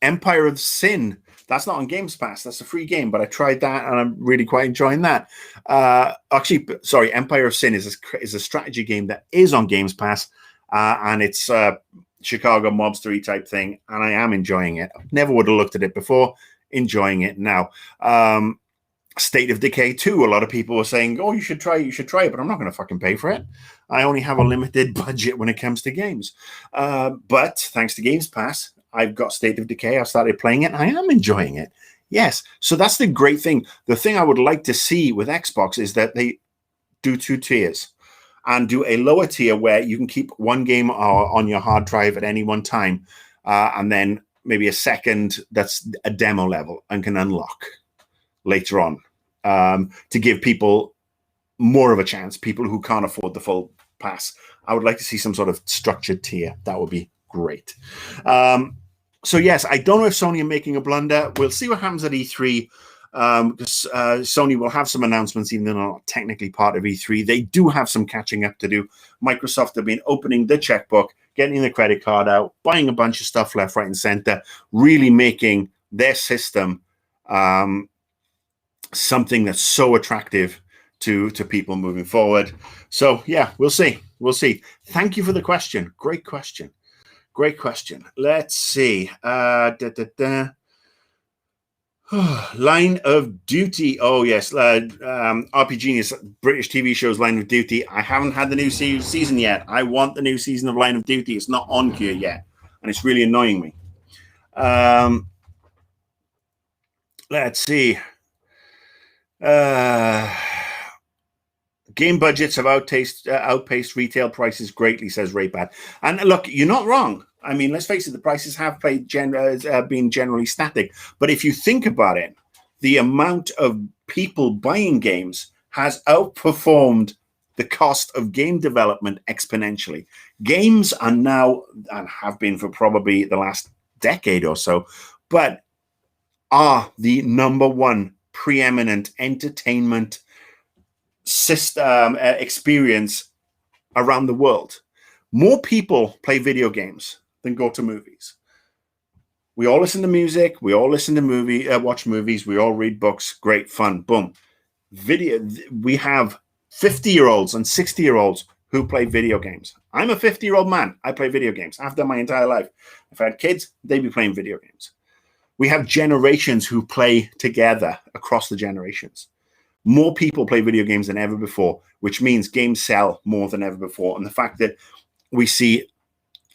Empire of Sin, that's not on Games Pass. That's a free game, but I tried that, and I'm really quite enjoying that. Actually, sorry, Empire of Sin is a strategy game that is on Games Pass, and it's Chicago mobstery type thing, and I am enjoying it. Never would have looked at it before. Enjoying it now. State of Decay 2, a lot of people were saying, oh, you should try it, but I'm not going to fucking pay for it. I only have a limited budget when it comes to games. But thanks to Games Pass, I've got State of Decay. I've started playing it, and I am enjoying it. Yes. So that's the great thing. The thing I would like to see with Xbox is that they do 2 tiers, and do a lower tier where you can keep one game on your hard drive at any one time, and then maybe a second that's a demo level and can unlock later on, to give people more of a chance, people who can't afford the full pass. I would like to see some sort of structured tier. That would be great. So yes, I don't know if Sony are making a blunder. We'll see what happens at E3, because Sony will have some announcements, even though they're not technically part of E3. They do have some catching up to do. Microsoft have been opening the checkbook, getting the credit card out, buying a bunch of stuff left, right, and center, really making their system something that's so attractive to people moving forward. So yeah, we'll see. We'll see. Thank you for the question. Great question. Great question. Let's see. Line of Duty. Oh yes, RPG Genius, British TV shows Line of Duty. I haven't had the new season yet. I want the new season of Line of Duty. It's not on here yet, and it's really annoying me. Let's see. Game budgets have outpaced retail prices greatly, says Raypad. And look, you're not wrong. I mean, let's face it, the prices have been generally static. But if you think about it, the amount of people buying games has outperformed the cost of game development exponentially. Games are now, and have been for probably the last decade or so, but are the number one preeminent entertainment system experience around the world. More people play video games than go to movies. We all listen to music. We all listen to watch movies. We all read books. Great fun. Boom. Video. We have 50-year-olds and 60-year-olds who play video games. I'm a 50-year-old man. I play video games. I've done my entire life. If I had kids, they'd be playing video games. We have generations who play together across the generations. More people play video games than ever before, which means games sell more than ever before. And the fact that we see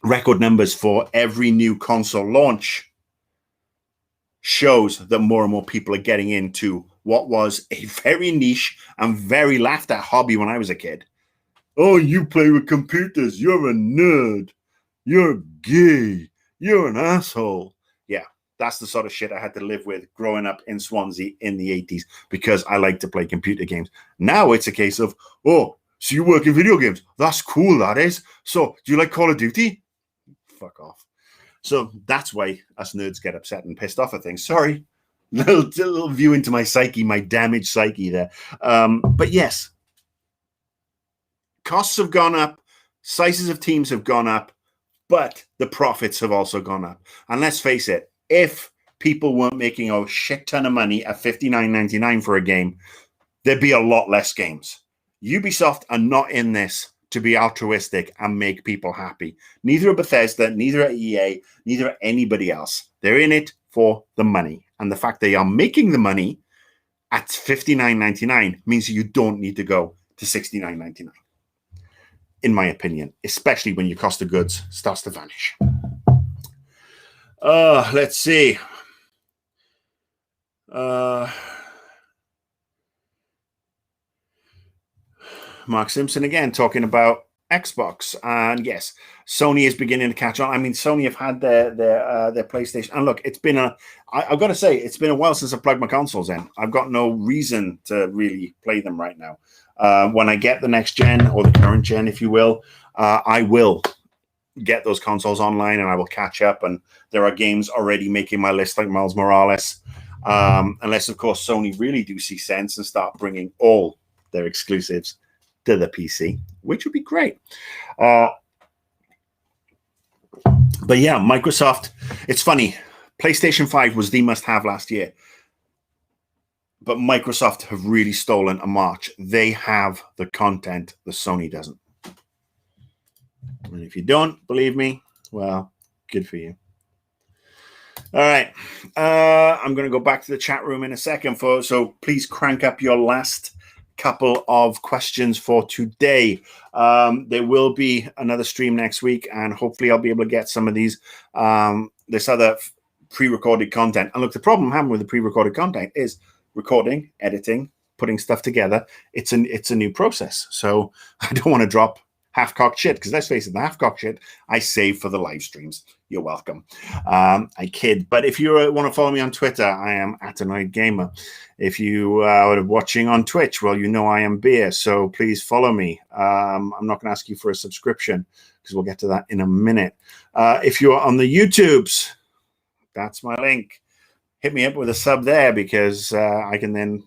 record numbers for every new console launch shows that more and more people are getting into what was a very niche and very laughed at hobby when I was a kid. Oh, you play with computers. You're a nerd. You're gay. You're an asshole. Yeah. That's the sort of shit I had to live with growing up in Swansea in the 80s because I like to play computer games. Now it's a case of, oh, so you work in video games. That's cool, that is. So do you like Call of Duty? Fuck off. So that's why us nerds get upset and pissed off at things. Sorry. Little view into my psyche, my damaged psyche there. But yes, costs have gone up. Sizes of teams have gone up. But the profits have also gone up. And let's face it, if people weren't making a shit ton of money at $59.99 for a game, there'd be a lot less games. Ubisoft are not in this to be altruistic and make people happy. Neither are Bethesda, neither are EA, neither are anybody else. They're in it for the money. And the fact they are making the money at $59.99 means you don't need to go to $69.99. In my opinion, especially when your cost of goods starts to vanish. Let's see. Mark Simpson again talking about Xbox, and yes, Sony is beginning to catch on. I mean, Sony have had their PlayStation, and look, it's been I've got to say, it's been a while since I plugged my consoles in. I've got no reason to really play them right now. When I get the next gen, or the current gen, if you will, I will get those consoles online and I will catch up. And there are games already making my list, like Miles Morales. Unless, of course, Sony really do see sense and start bringing all their exclusives to the PC, which would be great. But yeah, Microsoft, it's funny. PlayStation 5 was the must-have last year. But Microsoft have really stolen a march. They have the content that Sony doesn't. And if you don't believe me, well, good for you. All right. I'm going to go back to the chat room in a second. So please crank up your last couple of questions for today. There will be another stream next week, and hopefully I'll be able to get some of these, this other pre-recorded content. And look, the problem I'm having with the pre-recorded content is recording, editing, putting stuff together. It's a new process. So I don't want to drop half-cocked shit, because let's face it, the half-cocked shit I save for the live streams. You're welcome. I kid. But if you want to follow me on Twitter, I am @AnnoyedGamer. If you are watching on Twitch, well, you know I am Beer, so please follow me. I'm not going to ask you for a subscription, because we'll get to that in a minute. If you're on the YouTubes, that's my link. Hit me up with a sub there, because I can then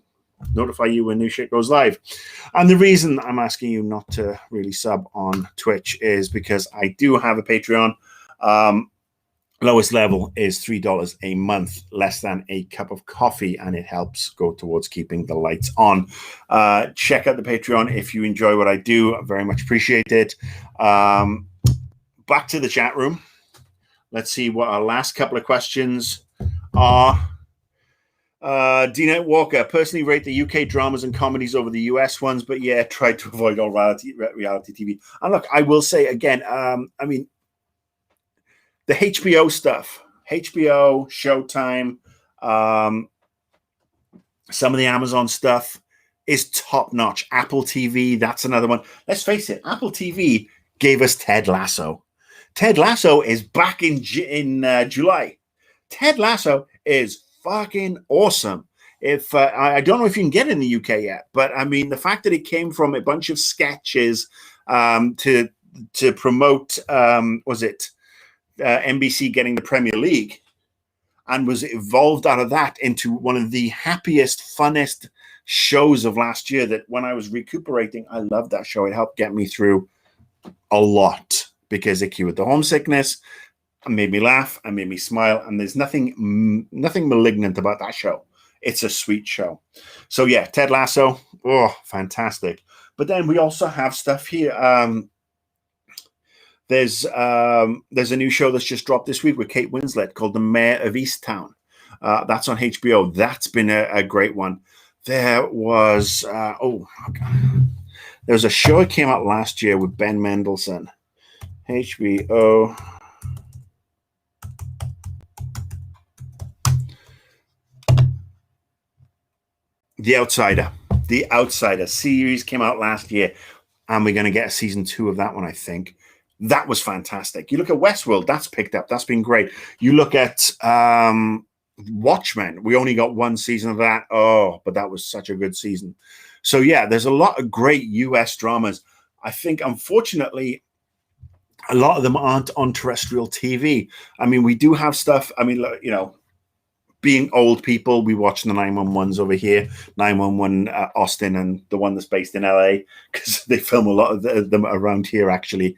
notify you when new shit goes live. And the reason I'm asking you not to really sub on Twitch is because I do have a Patreon. Lowest level is $3 a month, less than a cup of coffee, and it helps go towards keeping the lights on. Check out the Patreon if you enjoy what I do. I very much appreciate it. Back to the chat room. Let's see what our last couple of questions are. D-Night Walker, personally rate the UK dramas and comedies over the US ones, but yeah, tried to avoid all reality TV. And look, I will say again, I mean, the HBO stuff, HBO, Showtime, some of the Amazon stuff is top notch. Apple TV, that's another one. Let's face it, Apple TV gave us Ted Lasso. Ted Lasso is back in July. Ted Lasso is fucking awesome. If I don't know if you can get it in the UK yet, but I mean, the fact that it came from a bunch of sketches to promote, was it NBC getting the Premier League, and was evolved out of that into one of the happiest, funnest shows of last year. That when I was recuperating, I loved that show. It helped get me through a lot because it cured the homesickness, and made me laugh, and made me smile. And there's nothing malignant about that show. It's a sweet show. So yeah, Ted Lasso, oh, fantastic. But then we also have stuff here. There's a new show that's just dropped this week with Kate Winslet called The Mayor of Easttown. That's on HBO. That's been a great one. There was there was a show that came out last year with Ben Mendelsohn. HBO. The Outsider. The Outsider series came out last year, and we're going to get a season 2 of that one, I think. That was fantastic. You look at Westworld, that's picked up. That's been great. You look at Watchmen. We only got one season of that. Oh, but that was such a good season. So, yeah, there's a lot of great U.S. dramas. I think, unfortunately, a lot of them aren't on terrestrial TV. I mean, we do have stuff. I mean, you know, being old people, we watch the 911s over here, 911 Austin, and the one that's based in LA, because they film a lot of them around here, actually.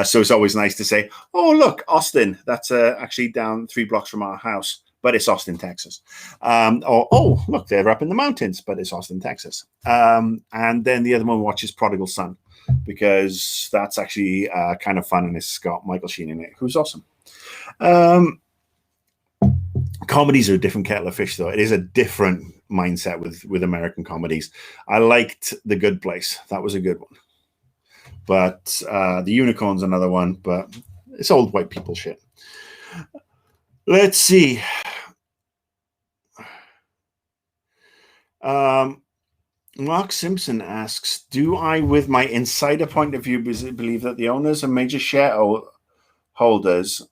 So it's always nice to say, oh, look, Austin, that's actually down 3 blocks from our house, but it's Austin, Texas. Or, oh, look, they're up in the mountains, but it's Austin, Texas. And then the other one we watch is Prodigal Son, because that's actually kind of fun, and it's got Michael Sheen in it, who's awesome. Comedies are a different kettle of fish, though. It is a different mindset with American comedies. I liked The Good Place. That was a good one. But The Unicorn's another one, but it's old white people shit. Let's see. Mark Simpson asks, do I, with my insider point of view, believe that the owners and major shareholders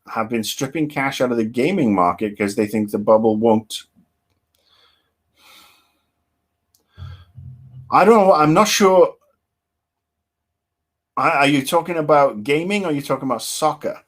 have been stripping cash out of the gaming market because they think the bubble won't? I don't know. I'm not sure. Are you talking about gaming, or are you talking about soccer?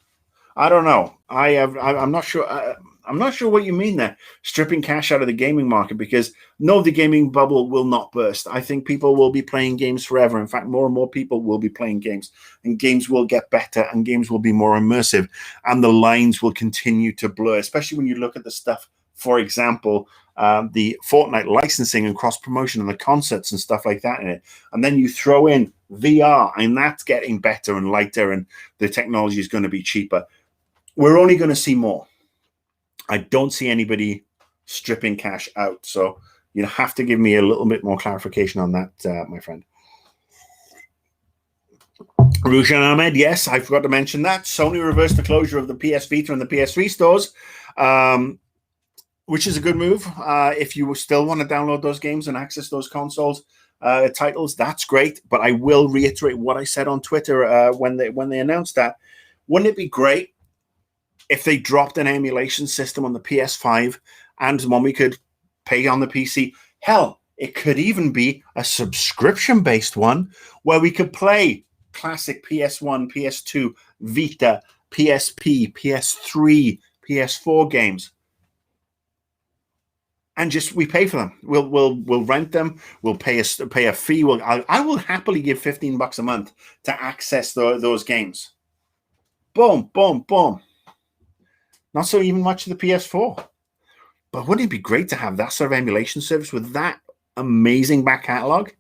I don't know. I'm not sure. I'm not sure what you mean there. Stripping cash out of the gaming market, because no, the gaming bubble will not burst. I think people will be playing games forever. In fact, more and more people will be playing games, and games will get better, and games will be more immersive, and the lines will continue to blur, especially when you look at the stuff, for example, the Fortnite licensing and cross promotion and the concerts and stuff like that in it. And then you throw in VR, and that's getting better and lighter, and the technology is going to be cheaper. We're only going to see more. I don't see anybody stripping cash out. So you have to give me a little bit more clarification on that, my friend. Rushan Ahmed, yes, I forgot to mention that. Sony reversed the closure of the PS Vita and the PS3 stores, which is a good move. If you still want to download those games and access those consoles titles, that's great. But I will reiterate what I said on Twitter when they announced that. Wouldn't it be great if they dropped an emulation system on the PS5 and one we could pay on the PC? Hell, it could even be a subscription-based one where we could play classic PS1, PS2, Vita, PSP, PS3, PS4 games, and just we pay for them. We'll rent them. We'll pay a fee. I will happily give $15 a month to access those games. Boom, boom, boom. not so even much of the PS4. But wouldn't it be great to have that sort of emulation service with that amazing back catalog?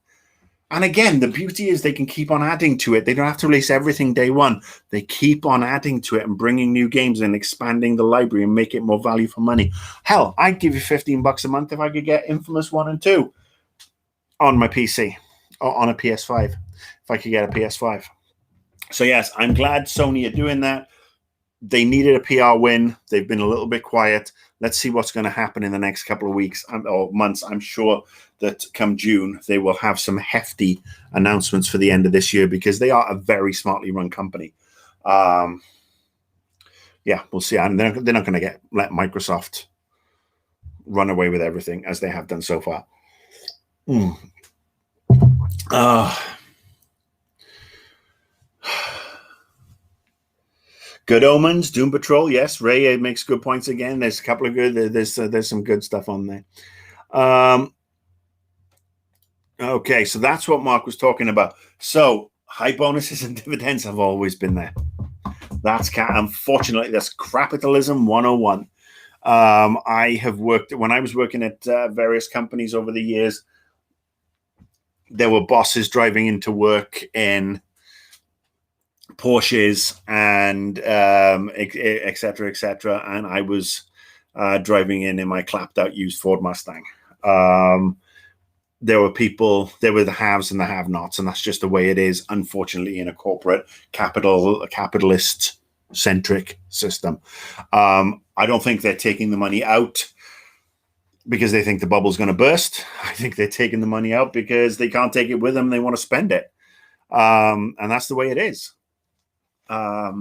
And again, the beauty is they can keep on adding to it. They don't have to release everything day one. They keep on adding to it and bringing new games and expanding the library and make it more value for money. Hell, I'd give you $15 a month if I could get Infamous 1 and 2 on my PC or on a PS5, if I could get a PS5. So yes, I'm glad Sony are doing that. They needed a PR win. They've been a little bit quiet. Let's see what's going to happen in the next couple of weeks or months. I'm sure that come June, they will have some hefty announcements for the end of this year because they are a very smartly run company. Yeah, we'll see. And they're not going to let Microsoft run away with everything as they have done so far. Good Omens, Doom Patrol. Yes, Ray makes good points again. There's a couple of good. There's some good stuff on there. Okay, so that's what Mark was talking about. So high bonuses and dividends have always been there. Unfortunately, that's capitalism 101. I have worked when I was working at various companies over the years. There were bosses driving into work in Porsches and et cetera, and I was driving in my clapped out used Ford Mustang. There were the haves and the have-nots, and that's just the way it is, unfortunately, in a corporate capitalist centric system. I don't think they're taking the money out because they think the bubble's going to burst. I think they're taking the money out because they can't take it with them. They want to spend it. And that's the way it is. I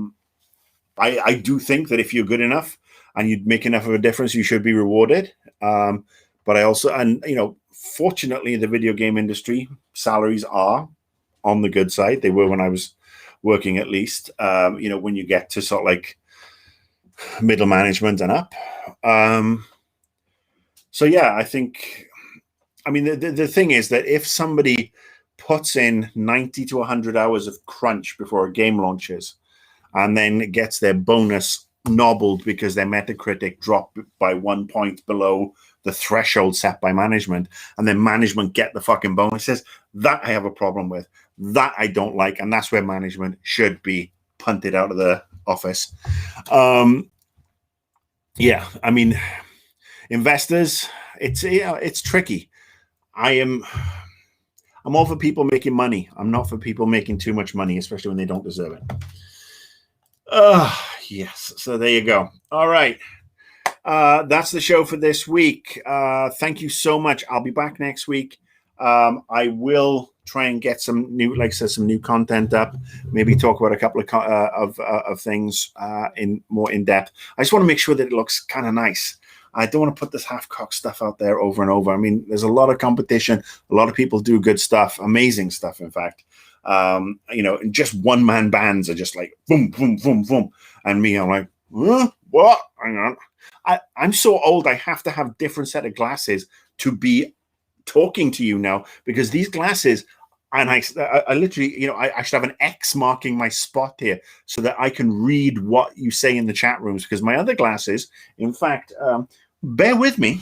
do think that if you're good enough and you make enough of a difference, you should be rewarded. But I also, fortunately, the video game industry salaries are on the good side. They were when I was working, at least. When you get to sort of like middle management and up. So yeah, I think. I mean, the thing is that if somebody puts in 90 to 100 hours of crunch before a game launches and then gets their bonus nobbled because their Metacritic dropped by 1 point below the threshold set by management, and then management get the fucking bonuses, that I have a problem with. That I don't like, and that's where management should be punted out of the office. Yeah, I mean, investors, it's tricky. I'm all for people making money. I'm not for people making too much money, especially when they don't deserve it. Yes. So there you go. All right. That's the show for this week. Thank you so much. I'll be back next week. I will try and get some new, like I said, some new content up. Maybe talk about a couple of things more in depth. I just want to make sure that it looks kind of nice. I don't want to put this half-cocked stuff out there over and over. I mean, there's a lot of competition. A lot of people do good stuff, amazing stuff, in fact. And just one-man bands are just like, boom, boom, boom, boom. And me, I'm like, what? Hang on. I'm so old, I have to have a different set of glasses to be talking to you now, because these glasses, and I literally, I should have an X marking my spot here so that I can read what you say in the chat rooms, because my other glasses, in fact, bear with me.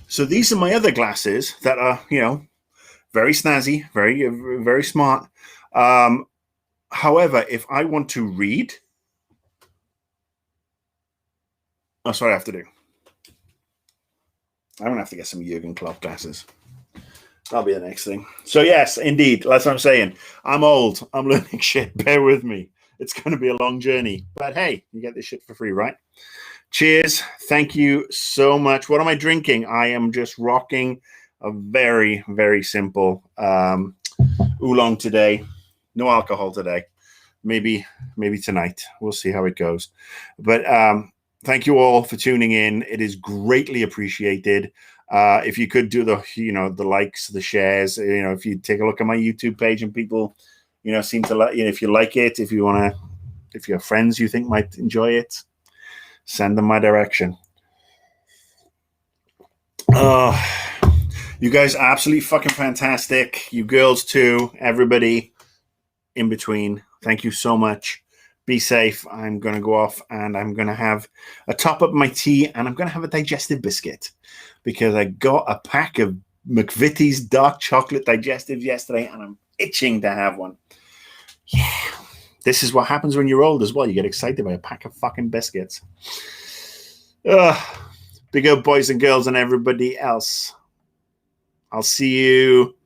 So these are my other glasses that are, very snazzy, very, very smart. However, if I want to read, that's what I have to do. I'm going to have to get some Jurgen Klopp glasses. That'll be the next thing. So yes, indeed, that's what I'm saying. I'm old. I'm learning shit. Bear with me. It's going to be a long journey. But hey, you get this shit for free, right? Cheers. Thank you so much. What am I drinking? I am just rocking a very, very simple oolong today. No alcohol today. Maybe tonight. We'll see how it goes. But thank you all for tuning in. It is greatly appreciated. If you could do the likes, the shares, if you take a look at my YouTube page and people, seem to like, if you like it, if you have friends you think might enjoy it, send them my direction. You guys are absolutely fucking fantastic. You girls too, everybody. in between. Thank you so much. Be safe. I'm going to go off and I'm going to have a top up my tea, and I'm going to have a digestive biscuit because I got a pack of McVitie's dark chocolate digestives yesterday and I'm itching to have one. Yeah. This is what happens when you're old as well. You get excited by a pack of fucking biscuits. Big up, boys and girls and everybody else. I'll see you